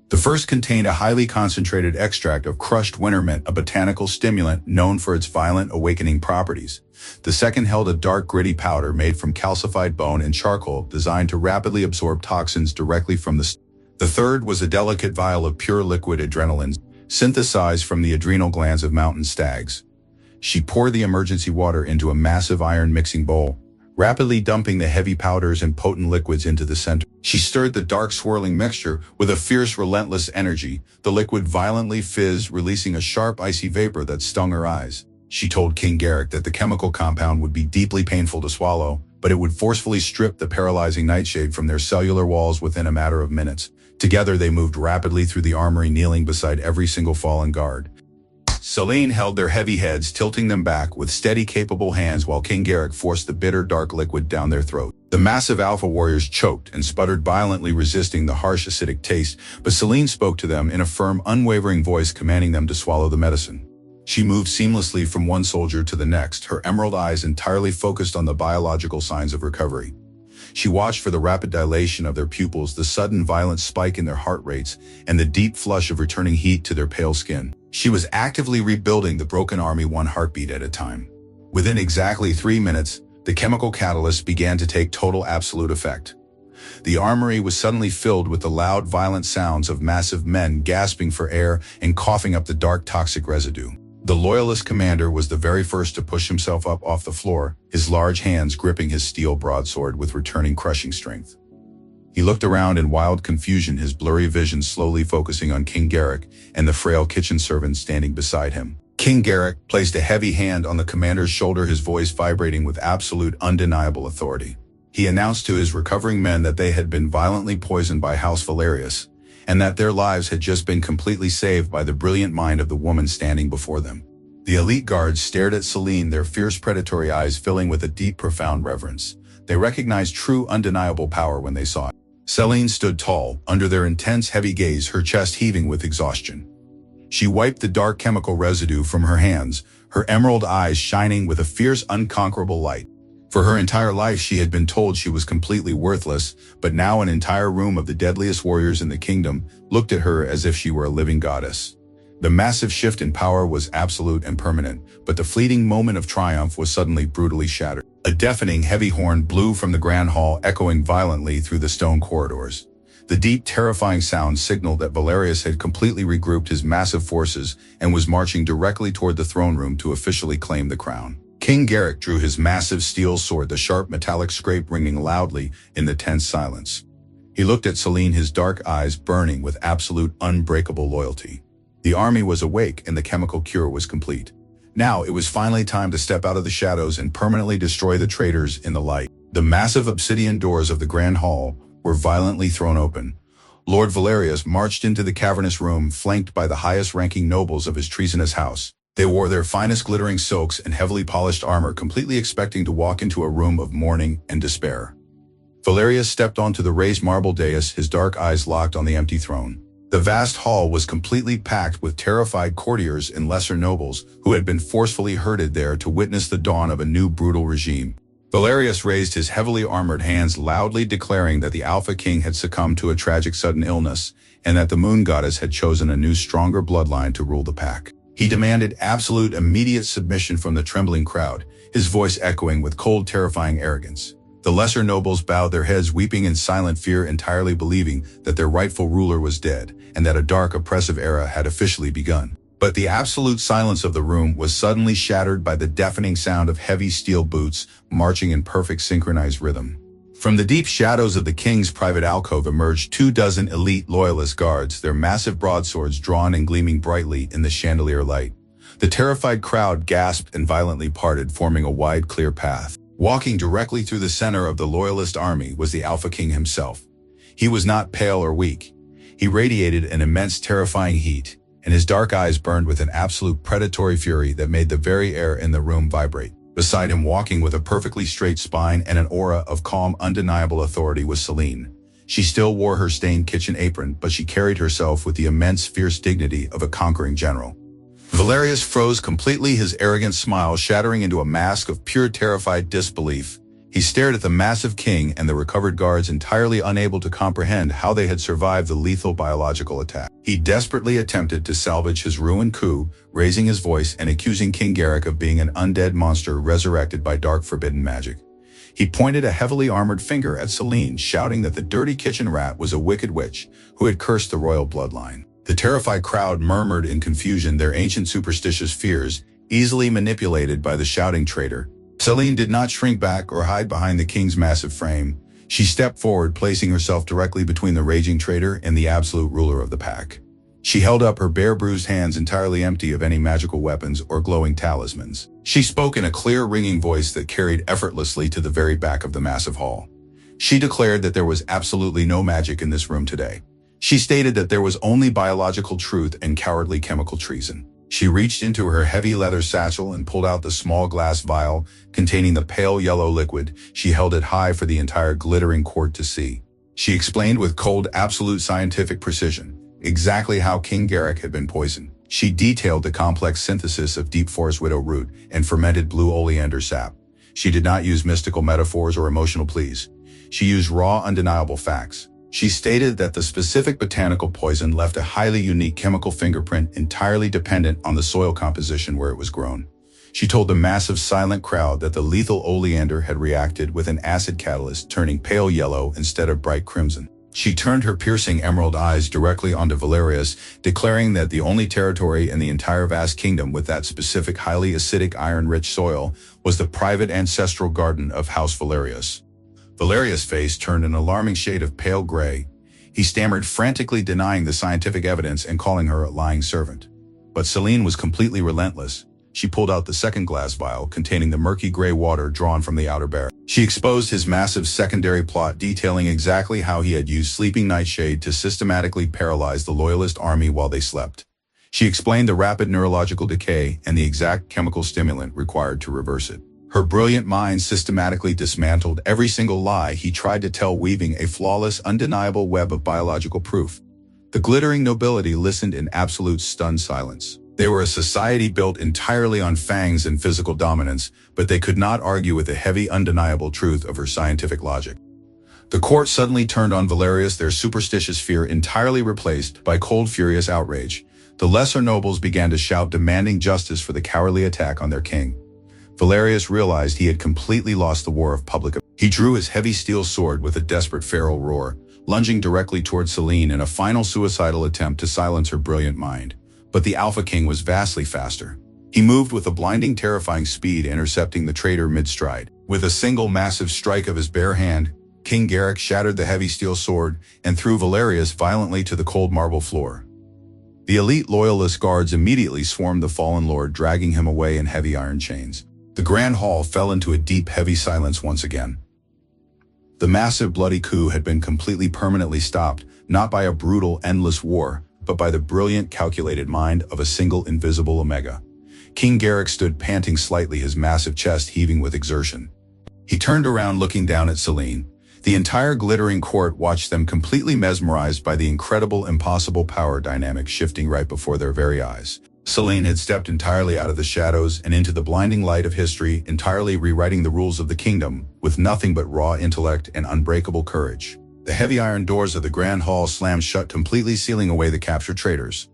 The first contained a highly concentrated extract of crushed winter mint, a botanical stimulant known for its violent awakening properties. The second held a dark gritty powder made from calcified bone and charcoal designed to rapidly absorb toxins directly from the stomach. The third was a delicate vial of pure liquid adrenaline, synthesized from the adrenal glands of mountain stags. She poured the emergency water into a massive iron mixing bowl, rapidly dumping the heavy powders and potent liquids into the center. She stirred the dark swirling mixture with a fierce, relentless energy. The liquid violently fizzed, releasing a sharp, icy vapor that stung her eyes. She told King Garrick that the chemical compound would be deeply painful to swallow, but it would forcefully strip the paralyzing nightshade from their cellular walls within a matter of minutes. Together, they moved rapidly through the armory, kneeling beside every single fallen guard. Selene held their heavy heads, tilting them back with steady, capable hands, while King Garrick forced the bitter, dark liquid down their throat. The massive alpha warriors choked and sputtered violently, resisting the harsh, acidic taste, but Selene spoke to them in a firm, unwavering voice, commanding them to swallow the medicine. She moved seamlessly from one soldier to the next, her emerald eyes entirely focused on the biological signs of recovery. She watched for the rapid dilation of their pupils, the sudden violent spike in their heart rates, and the deep flush of returning heat to their pale skin. She was actively rebuilding the broken army, one heartbeat at a time. Within exactly 3 minutes, the chemical catalyst began to take total absolute effect. The armory was suddenly filled with the loud, violent sounds of massive men gasping for air and coughing up the dark, toxic residue. The loyalist commander was the very first to push himself up off the floor, his large hands gripping his steel broadsword with returning crushing strength. He looked around in wild confusion, his blurry vision slowly focusing on King Garrick and the frail kitchen servant standing beside him. King Garrick placed a heavy hand on the commander's shoulder, his voice vibrating with absolute, undeniable authority. He announced to his recovering men that they had been violently poisoned by House Valerius, and that their lives had just been completely saved by the brilliant mind of the woman standing before them. The elite guards stared at Selene, their fierce predatory eyes filling with a deep, profound reverence. They recognized true, undeniable power when they saw it. Selene stood tall, under their intense, heavy gaze, her chest heaving with exhaustion. She wiped the dark chemical residue from her hands, her emerald eyes shining with a fierce, unconquerable light. For her entire life, she had been told she was completely worthless, but now an entire room of the deadliest warriors in the kingdom looked at her as if she were a living goddess. The massive shift in power was absolute and permanent, but the fleeting moment of triumph was suddenly brutally shattered. A deafening heavy horn blew from the grand hall, echoing violently through the stone corridors. The deep, terrifying sound signaled that Valerius had completely regrouped his massive forces and was marching directly toward the throne room to officially claim the crown. King Garrick drew his massive steel sword, the sharp metallic scrape ringing loudly in the tense silence. He looked at Selene, his dark eyes burning with absolute, unbreakable loyalty. The army was awake and the chemical cure was complete. Now it was finally time to step out of the shadows and permanently destroy the traitors in the light. The massive obsidian doors of the grand hall were violently thrown open. Lord Valerius marched into the cavernous room flanked by the highest-ranking nobles of his treasonous house. They wore their finest glittering silks and heavily polished armor, completely expecting to walk into a room of mourning and despair. Valerius stepped onto the raised marble dais, his dark eyes locked on the empty throne. The vast hall was completely packed with terrified courtiers and lesser nobles who had been forcefully herded there to witness the dawn of a new brutal regime. Valerius raised his heavily armored hands, loudly declaring that the Alpha King had succumbed to a tragic sudden illness and that the Moon Goddess had chosen a new, stronger bloodline to rule the pack. He demanded absolute, immediate submission from the trembling crowd, his voice echoing with cold, terrifying arrogance. The lesser nobles bowed their heads, weeping in silent fear, entirely believing that their rightful ruler was dead and that a dark, oppressive era had officially begun. But the absolute silence of the room was suddenly shattered by the deafening sound of heavy steel boots marching in perfect synchronized rhythm. From the deep shadows of the king's private alcove emerged 24 elite loyalist guards, their massive broadswords drawn and gleaming brightly in the chandelier light. The terrified crowd gasped and violently parted, forming a wide, clear path. Walking directly through the center of the loyalist army was the Alpha King himself. He was not pale or weak. He radiated an immense, terrifying heat, and his dark eyes burned with an absolute predatory fury that made the very air in the room vibrate. Beside him, walking with a perfectly straight spine and an aura of calm, undeniable authority, was Selene. She still wore her stained kitchen apron, but she carried herself with the immense, fierce dignity of a conquering general. Valerius froze completely, his arrogant smile shattering into a mask of pure, terrified disbelief. He stared at the massive king and the recovered guards, entirely unable to comprehend how they had survived the lethal biological attack. He desperately attempted to salvage his ruined coup, raising his voice and accusing King Garrick of being an undead monster resurrected by dark, forbidden magic. He pointed a heavily armored finger at Selene, shouting that the dirty kitchen rat was a wicked witch who had cursed the royal bloodline. The terrified crowd murmured in confusion, their ancient superstitious fears easily manipulated by the shouting traitor. Selene did not shrink back or hide behind the king's massive frame. She stepped forward, placing herself directly between the raging traitor and the absolute ruler of the pack. She held up her bare, bruised hands, entirely empty of any magical weapons or glowing talismans. She spoke in a clear, ringing voice that carried effortlessly to the very back of the massive hall. She declared that there was absolutely no magic in this room today. She stated that there was only biological truth and cowardly chemical treason. She reached into her heavy leather satchel and pulled out the small glass vial containing the pale yellow liquid. She held it high for the entire glittering court to see. She explained with cold, absolute scientific precision exactly how King Garrick had been poisoned. She detailed the complex synthesis of deep forest widow root and fermented blue oleander sap. She did not use mystical metaphors or emotional pleas. She used raw, undeniable facts. She stated that the specific botanical poison left a highly unique chemical fingerprint entirely dependent on the soil composition where it was grown. She told the massive, silent crowd that the lethal oleander had reacted with an acid catalyst, turning pale yellow instead of bright crimson. She turned her piercing emerald eyes directly onto Valerius, declaring that the only territory in the entire vast kingdom with that specific highly acidic iron-rich soil was the private ancestral garden of House Valerius. Valerius' face turned an alarming shade of pale gray. He stammered, frantically denying the scientific evidence and calling her a lying servant. But Selene was completely relentless. She pulled out the second glass vial containing the murky gray water drawn from the outer barrel. She exposed his massive secondary plot, detailing exactly how he had used sleeping nightshade to systematically paralyze the loyalist army while they slept. She explained the rapid neurological decay and the exact chemical stimulant required to reverse it. Her brilliant mind systematically dismantled every single lie he tried to tell, weaving a flawless, undeniable web of biological proof. The glittering nobility listened in absolute stunned silence. They were a society built entirely on fangs and physical dominance, but they could not argue with the heavy, undeniable truth of her scientific logic. The court suddenly turned on Valerius, their superstitious fear entirely replaced by cold, furious outrage. The lesser nobles began to shout, demanding justice for the cowardly attack on their king. Valerius realized he had completely lost the war of public opinion. He drew his heavy steel sword with a desperate feral roar, lunging directly toward Selene in a final suicidal attempt to silence her brilliant mind. But the Alpha King was vastly faster. He moved with a blinding, terrifying speed, intercepting the traitor mid-stride. With a single massive strike of his bare hand, King Garrick shattered the heavy steel sword and threw Valerius violently to the cold marble floor. The elite loyalist guards immediately swarmed the fallen lord, dragging him away in heavy iron chains. The grand hall fell into a deep, heavy silence once again. The massive bloody coup had been completely permanently stopped, not by a brutal, endless war, but by the brilliant, calculated mind of a single invisible Omega. King Garrick stood panting slightly, his massive chest heaving with exertion. He turned around looking down at Selene. The entire glittering court watched them, completely mesmerized by the incredible, impossible power dynamic shifting right before their very eyes. Selene had stepped entirely out of the shadows and into the blinding light of history, entirely rewriting the rules of the kingdom, with nothing but raw intellect and unbreakable courage. The heavy iron doors of the grand hall slammed shut, completely sealing away the captured traitors.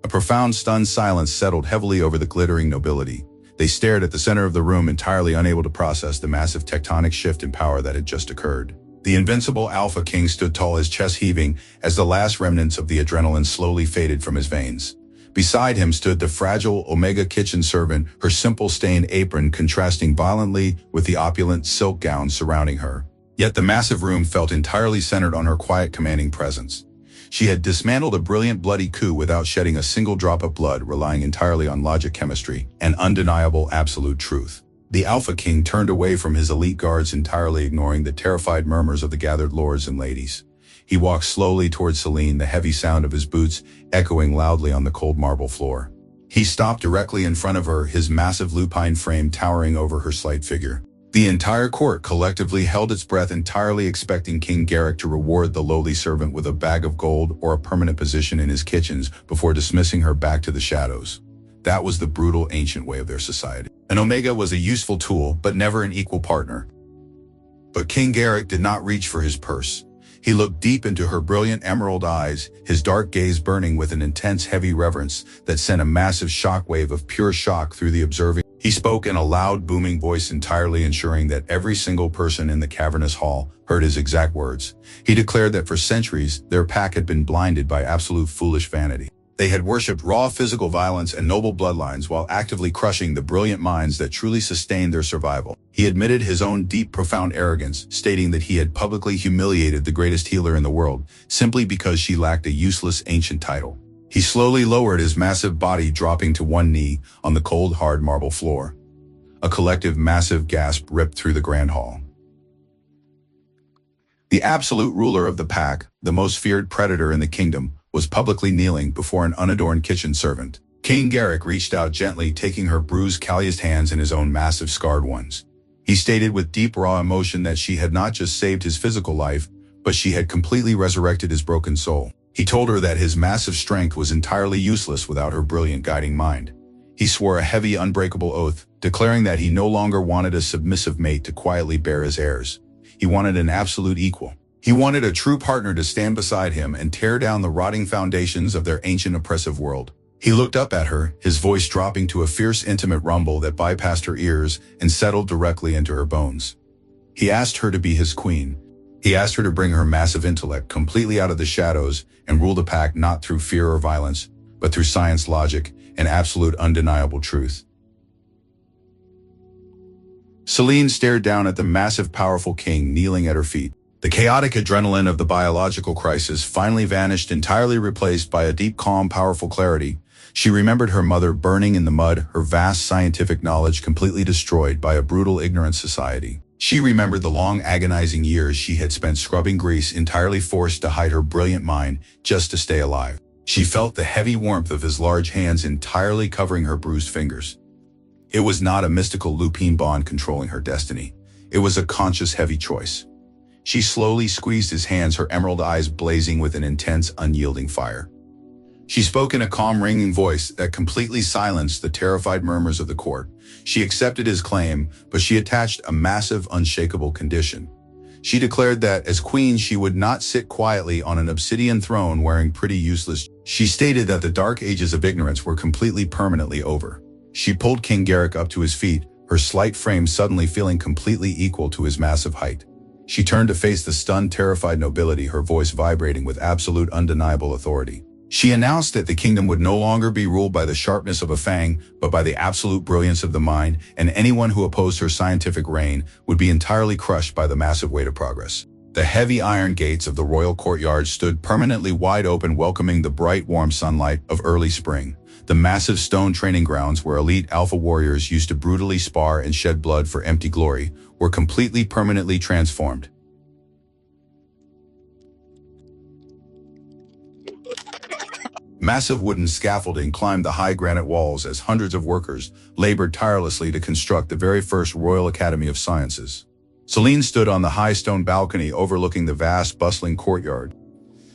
A profound, stunned silence settled heavily over the glittering nobility. They stared at the center of the room, entirely unable to process the massive tectonic shift in power that had just occurred. The invincible Alpha King stood tall, his chest heaving, as the last remnants of the adrenaline slowly faded from his veins. Beside him stood the fragile Omega kitchen servant, her simple stained apron contrasting violently with the opulent silk gown surrounding her. Yet the massive room felt entirely centered on her quiet, commanding presence. She had dismantled a brilliant bloody coup without shedding a single drop of blood, relying entirely on logic, chemistry, and undeniable absolute truth. The Alpha King turned away from his elite guards, entirely ignoring the terrified murmurs of the gathered lords and ladies. He walked slowly towards Selene, the heavy sound of his boots echoing loudly on the cold marble floor. He stopped directly in front of her, his massive lupine frame towering over her slight figure. The entire court collectively held its breath, entirely expecting King Garrick to reward the lowly servant with a bag of gold or a permanent position in his kitchens before dismissing her back to the shadows. That was the brutal, ancient way of their society. An Omega was a useful tool, but never an equal partner. But King Garrick did not reach for his purse. He looked deep into her brilliant emerald eyes, his dark gaze burning with an intense, heavy reverence that sent a massive shockwave of pure shock through the observing. He spoke in a loud, booming voice, entirely ensuring that every single person in the cavernous hall heard his exact words. He declared that for centuries, their pack had been blinded by absolute foolish vanity. They had worshipped raw physical violence and noble bloodlines while actively crushing the brilliant minds that truly sustained their survival. He admitted his own deep, profound arrogance, stating that he had publicly humiliated the greatest healer in the world simply because she lacked a useless ancient title. He slowly lowered his massive body, dropping to one knee on the cold, hard marble floor. A collective, massive gasp ripped through the grand hall. The absolute ruler of the pack, the most feared predator in the kingdom, was publicly kneeling before an unadorned kitchen servant. King Garrick reached out gently, taking her bruised, calloused hands in his own massive, scarred ones. He stated with deep, raw emotion that she had not just saved his physical life, but she had completely resurrected his broken soul. He told her that his massive strength was entirely useless without her brilliant guiding mind. He swore a heavy, unbreakable oath, declaring that he no longer wanted a submissive mate to quietly bear his heirs. He wanted an absolute equal. He wanted a true partner to stand beside him and tear down the rotting foundations of their ancient oppressive world. He looked up at her, his voice dropping to a fierce, intimate rumble that bypassed her ears and settled directly into her bones. He asked her to be his queen. He asked her to bring her massive intellect completely out of the shadows and rule the pack not through fear or violence, but through science, logic, and absolute undeniable truth. Selene stared down at the massive, powerful king kneeling at her feet. The chaotic adrenaline of the biological crisis finally vanished, entirely replaced by a deep, calm, powerful clarity. She remembered her mother burning in the mud, her vast scientific knowledge completely destroyed by a brutal, ignorant society. She remembered the long, agonizing years she had spent scrubbing grease, entirely forced to hide her brilliant mind just to stay alive. She felt the heavy warmth of his large hands entirely covering her bruised fingers. It was not a mystical lupine bond controlling her destiny. It was a conscious, heavy choice. She slowly squeezed his hands, her emerald eyes blazing with an intense, unyielding fire. She spoke in a calm, ringing voice that completely silenced the terrified murmurs of the court. She accepted his claim, but she attached a massive, unshakable condition. She declared that, as queen, she would not sit quietly on an obsidian throne wearing pretty useless. She stated that the dark ages of ignorance were completely, permanently over. She pulled King Garrick up to his feet, her slight frame suddenly feeling completely equal to his massive height. She turned to face the stunned, terrified nobility, her voice vibrating with absolute, undeniable authority. She announced that the kingdom would no longer be ruled by the sharpness of a fang, but by the absolute brilliance of the mind, and anyone who opposed her scientific reign would be entirely crushed by the massive weight of progress. The heavy iron gates of the royal courtyard stood permanently wide open, welcoming the bright, warm sunlight of early spring. The massive stone training grounds where elite alpha warriors used to brutally spar and shed blood for empty glory were completely, permanently transformed. Massive wooden scaffolding climbed the high granite walls as hundreds of workers labored tirelessly to construct the very first Royal Academy of Sciences. Selene stood on the high stone balcony overlooking the vast, bustling courtyard.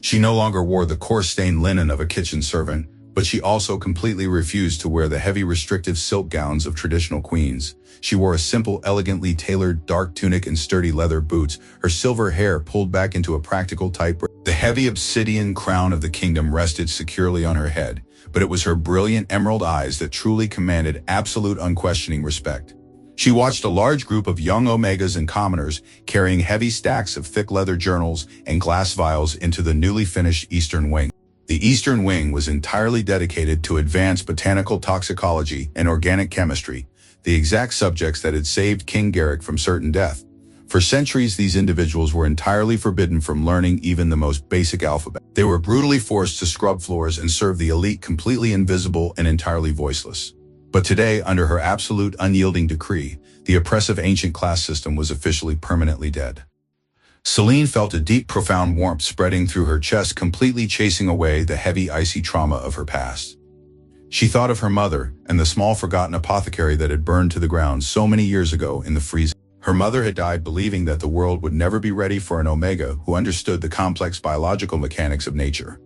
She no longer wore the coarse stained linen of a kitchen servant, but she also completely refused to wear the heavy, restrictive silk gowns of traditional queens. She wore a simple, elegantly tailored dark tunic and sturdy leather boots, her silver hair pulled back into a practical tight braid. The heavy obsidian crown of the kingdom rested securely on her head, but it was her brilliant emerald eyes that truly commanded absolute unquestioning respect. She watched a large group of young Omegas and commoners carrying heavy stacks of thick leather journals and glass vials into the newly finished Eastern Wing. The Eastern Wing was entirely dedicated to advanced botanical toxicology and organic chemistry, the exact subjects that had saved King Garrick from certain death. For centuries, these individuals were entirely forbidden from learning even the most basic alphabet. They were brutally forced to scrub floors and serve the elite completely invisible and entirely voiceless. But today, under her absolute unyielding decree, the oppressive ancient class system was officially permanently dead. Selene felt a deep, profound warmth spreading through her chest, completely chasing away the heavy, icy trauma of her past. She thought of her mother and the small, forgotten apothecary that had burned to the ground so many years ago in the freezing. Her mother had died believing that the world would never be ready for an Omega who understood the complex biological mechanics of nature.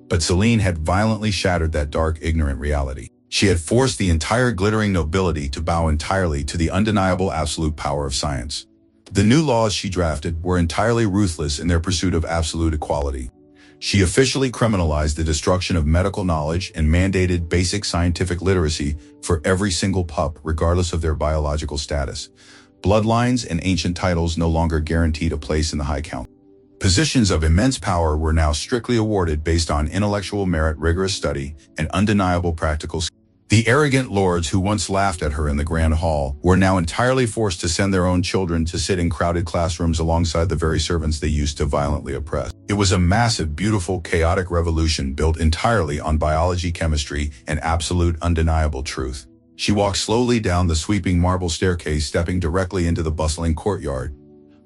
But Selene had violently shattered that dark, ignorant reality. She had forced the entire glittering nobility to bow entirely to the undeniable absolute power of science. The new laws she drafted were entirely ruthless in their pursuit of absolute equality. She officially criminalized the destruction of medical knowledge and mandated basic scientific literacy for every single pup, regardless of their biological status. Bloodlines and ancient titles no longer guaranteed a place in the High Council. Positions of immense power were now strictly awarded based on intellectual merit, rigorous study, and undeniable practical skill. The arrogant lords who once laughed at her in the Grand Hall were now entirely forced to send their own children to sit in crowded classrooms alongside the very servants they used to violently oppress. It was a massive, beautiful, chaotic revolution built entirely on biology, chemistry, and absolute undeniable truth. She walked slowly down the sweeping marble staircase, stepping directly into the bustling courtyard.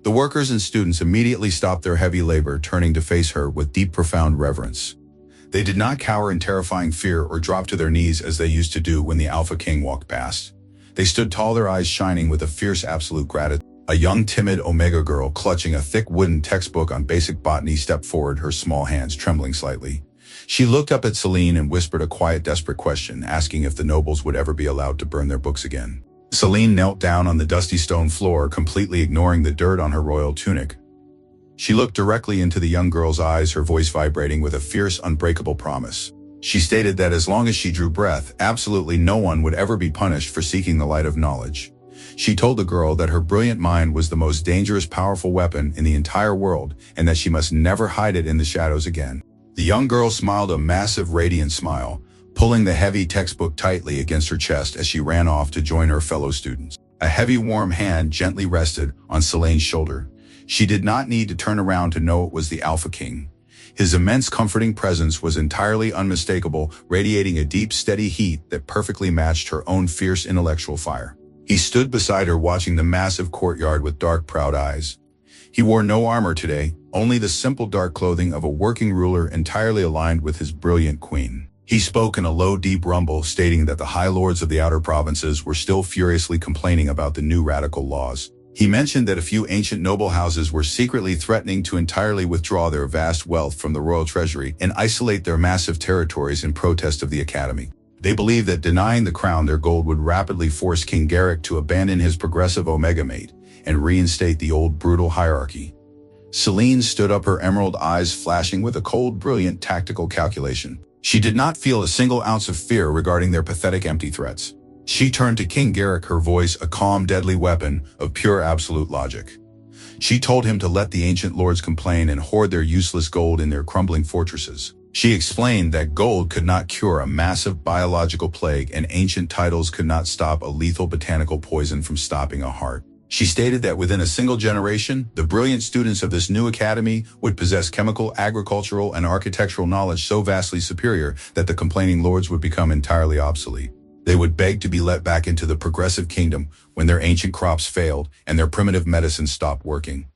The workers and students immediately stopped their heavy labor, turning to face her with deep, profound reverence. They did not cower in terrifying fear or drop to their knees as they used to do when the Alpha King walked past. They stood tall, their eyes shining with a fierce absolute gratitude. A young, timid Omega girl clutching a thick wooden textbook on basic botany stepped forward, her small hands trembling slightly. She looked up at Selene and whispered a quiet, desperate question, asking if the nobles would ever be allowed to burn their books again. Selene knelt down on the dusty stone floor, completely ignoring the dirt on her royal tunic. She looked directly into the young girl's eyes, her voice vibrating with a fierce, unbreakable promise. She stated that as long as she drew breath, absolutely no one would ever be punished for seeking the light of knowledge. She told the girl that her brilliant mind was the most dangerous, powerful weapon in the entire world, and that she must never hide it in the shadows again. The young girl smiled a massive, radiant smile, pulling the heavy textbook tightly against her chest as she ran off to join her fellow students. A heavy, warm hand gently rested on Selene's shoulder. She did not need to turn around to know it was the Alpha King. His immense, comforting presence was entirely unmistakable, radiating a deep, steady heat that perfectly matched her own fierce intellectual fire. He stood beside her, watching the massive courtyard with dark, proud eyes. He wore no armor today, only the simple dark clothing of a working ruler entirely aligned with his brilliant queen. He spoke in a low, deep rumble, stating that the high lords of the outer provinces were still furiously complaining about the new radical laws. He mentioned that a few ancient noble houses were secretly threatening to entirely withdraw their vast wealth from the royal treasury and isolate their massive territories in protest of the academy. They believed that denying the crown their gold would rapidly force King Garrick to abandon his progressive Omega mate and reinstate the old brutal hierarchy. Selene stood up, her emerald eyes flashing with a cold, brilliant tactical calculation. She did not feel a single ounce of fear regarding their pathetic, empty threats. She turned to King Garrick, her voice a calm, deadly weapon of pure absolute logic. She told him to let the ancient lords complain and hoard their useless gold in their crumbling fortresses. She explained that gold could not cure a massive biological plague and ancient titles could not stop a lethal botanical poison from stopping a heart. She stated that within a single generation, the brilliant students of this new academy would possess chemical, agricultural, and architectural knowledge so vastly superior that the complaining lords would become entirely obsolete. They would beg to be let back into the progressive kingdom when their ancient crops failed and their primitive medicine stopped working.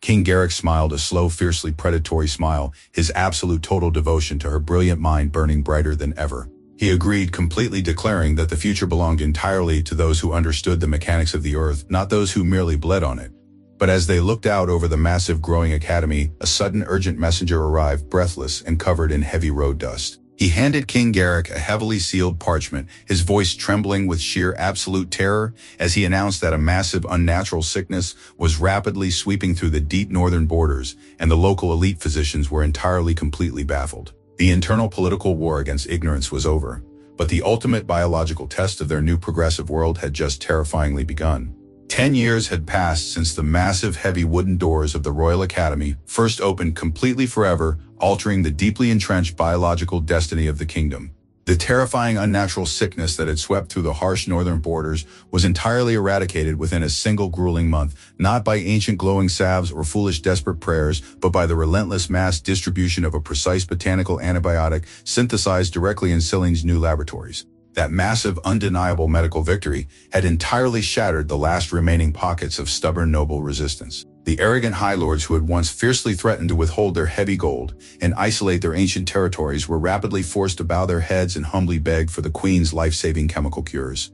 King Garrick smiled a slow, fiercely predatory smile, his absolute total devotion to her brilliant mind burning brighter than ever. He agreed, completely declaring that the future belonged entirely to those who understood the mechanics of the earth, not those who merely bled on it. But as they looked out over the massive growing academy, a sudden urgent messenger arrived, breathless and covered in heavy road dust. He handed King Garrick a heavily sealed parchment, his voice trembling with sheer absolute terror as he announced that a massive unnatural sickness was rapidly sweeping through the deep northern borders, and the local elite physicians were entirely completely baffled. The internal political war against ignorance was over, but the ultimate biological test of their new progressive world had just terrifyingly begun. 10 years had passed since the massive heavy wooden doors of the Royal Academy first opened completely forever, altering the deeply entrenched biological destiny of the kingdom. The terrifying unnatural sickness that had swept through the harsh northern borders was entirely eradicated within a single grueling month, not by ancient glowing salves or foolish desperate prayers, but by the relentless mass distribution of a precise botanical antibiotic synthesized directly in Selene's new laboratories. That massive, undeniable medical victory had entirely shattered the last remaining pockets of stubborn noble resistance. The arrogant high lords who had once fiercely threatened to withhold their heavy gold and isolate their ancient territories were rapidly forced to bow their heads and humbly beg for the queen's life-saving chemical cures.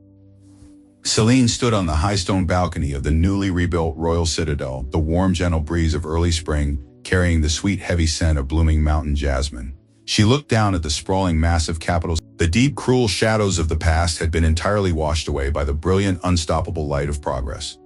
Selene stood on the high stone balcony of the newly rebuilt royal citadel, the warm, gentle breeze of early spring carrying the sweet, heavy scent of blooming mountain jasmine. She looked down at the sprawling, massive capital. The deep, cruel shadows of the past had been entirely washed away by the brilliant, unstoppable light of progress.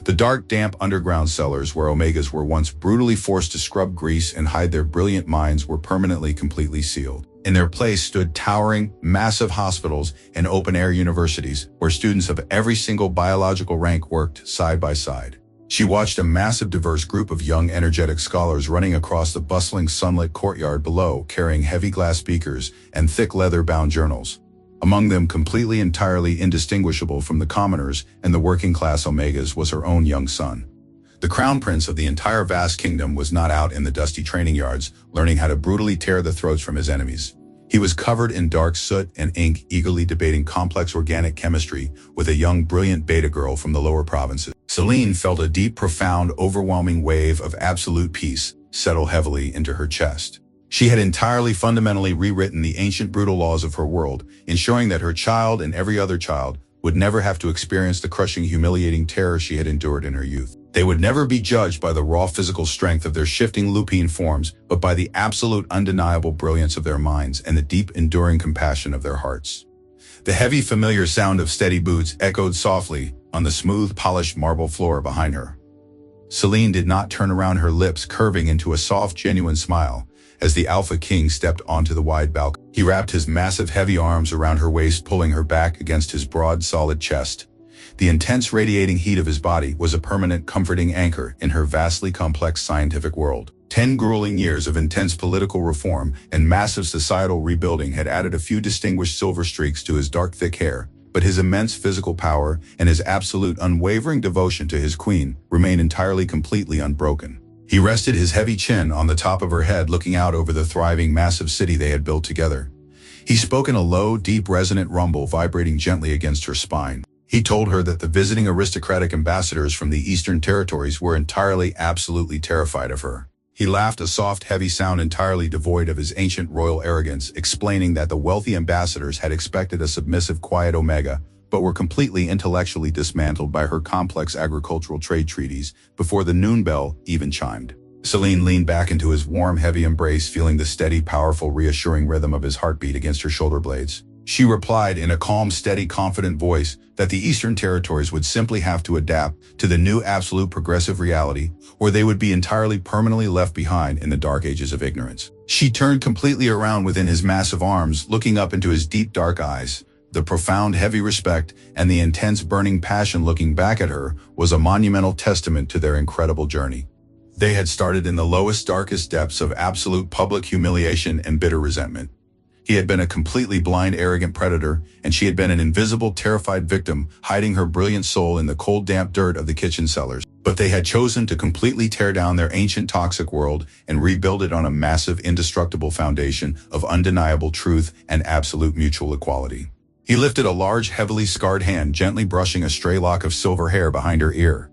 The dark, damp underground cellars where Omegas were once brutally forced to scrub grease and hide their brilliant minds were permanently, completely sealed. In their place stood towering, massive hospitals and open-air universities where students of every single biological rank worked side by side. She watched a massive, diverse group of young, energetic scholars running across the bustling, sunlit courtyard below, carrying heavy glass beakers and thick leather-bound journals. Among them, completely, entirely indistinguishable from the commoners and the working-class Omegas, was her own young son. The crown prince of the entire vast kingdom was not out in the dusty training yards, learning how to brutally tear the throats from his enemies. He was covered in dark soot and ink, eagerly debating complex organic chemistry with a young, brilliant beta girl from the lower provinces. Selene felt a deep, profound, overwhelming wave of absolute peace settle heavily into her chest. She had entirely, fundamentally rewritten the ancient, brutal laws of her world, ensuring that her child and every other child would never have to experience the crushing, humiliating terror she had endured in her youth. They would never be judged by the raw physical strength of their shifting lupine forms, but by the absolute, undeniable brilliance of their minds and the deep, enduring compassion of their hearts. The heavy, familiar sound of steady boots echoed softly on the smooth, polished marble floor behind her. Selene did not turn around, her lips curving into a soft, genuine smile, as the Alpha King stepped onto the wide balcony. He wrapped his massive, heavy arms around her waist, pulling her back against his broad, solid chest. The intense, radiating heat of his body was a permanent, comforting anchor in her vastly complex scientific world. 10 grueling years of intense political reform and massive societal rebuilding had added a few distinguished silver streaks to his dark, thick hair, but his immense physical power and his absolute, unwavering devotion to his queen remained entirely, completely unbroken. He rested his heavy chin on the top of her head, looking out over the thriving, massive city they had built together. He spoke in a low, deep, resonant rumble vibrating gently against her spine. He told her that the visiting aristocratic ambassadors from the Eastern Territories were entirely, absolutely terrified of her. He laughed, a soft, heavy sound entirely devoid of his ancient royal arrogance, explaining that the wealthy ambassadors had expected a submissive, quiet Omega, but were completely intellectually dismantled by her complex agricultural trade treaties before the noon bell even chimed. Selene leaned back into his warm, heavy embrace, feeling the steady, powerful, reassuring rhythm of his heartbeat against her shoulder blades. She replied in a calm, steady, confident voice that the Eastern Territories would simply have to adapt to the new absolute progressive reality, or they would be entirely, permanently left behind in the dark ages of ignorance. She turned completely around within his massive arms, looking up into his deep, dark eyes. The profound, heavy respect and the intense, burning passion looking back at her was a monumental testament to their incredible journey. They had started in the lowest, darkest depths of absolute public humiliation and bitter resentment. He had been a completely blind, arrogant predator, and she had been an invisible, terrified victim, hiding her brilliant soul in the cold, damp dirt of the kitchen cellars. But they had chosen to completely tear down their ancient, toxic world and rebuild it on a massive, indestructible foundation of undeniable truth and absolute mutual equality. He lifted a large, heavily scarred hand, gently brushing a stray lock of silver hair behind her ear.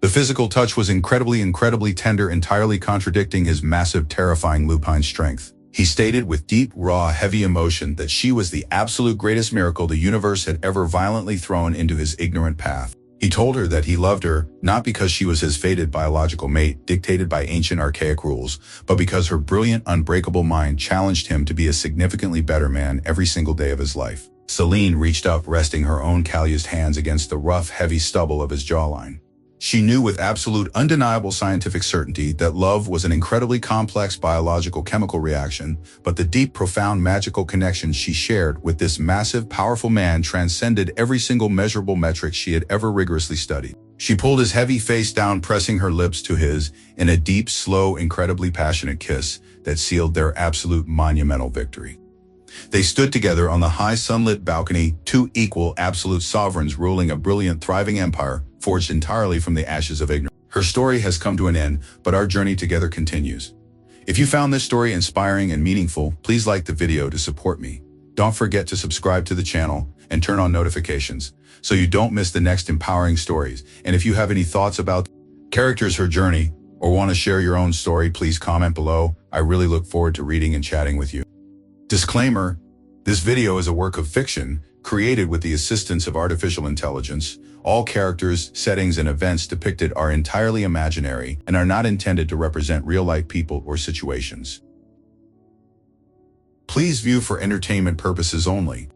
The physical touch was incredibly tender, entirely contradicting his massive, terrifying lupine strength. He stated with deep, raw, heavy emotion that she was the absolute greatest miracle the universe had ever violently thrown into his ignorant path. He told her that he loved her, not because she was his fated biological mate, dictated by ancient archaic rules, but because her brilliant, unbreakable mind challenged him to be a significantly better man every single day of his life. Selene reached up, resting her own calloused hands against the rough, heavy stubble of his jawline. She knew with absolute, undeniable scientific certainty that love was an incredibly complex biological chemical reaction, but the deep, profound, magical connection she shared with this massive, powerful man transcended every single measurable metric she had ever rigorously studied. She pulled his heavy face down, pressing her lips to his in a deep, slow, incredibly passionate kiss that sealed their absolute monumental victory. They stood together on the high sunlit balcony, two equal, absolute sovereigns ruling a brilliant, thriving empire forged entirely from the ashes of ignorance. Her story has come to an end, but our journey together continues. If you found this story inspiring and meaningful, please like the video to support me. Don't forget to subscribe to the channel and turn on notifications so you don't miss the next empowering stories. And if you have any thoughts about characters, her journey, or want to share your own story, please comment below. I really look forward to reading and chatting with you. Disclaimer: this video is a work of fiction created with the assistance of artificial intelligence. All characters, settings, and events depicted are entirely imaginary and are not intended to represent real-life people or situations. Please view for entertainment purposes only.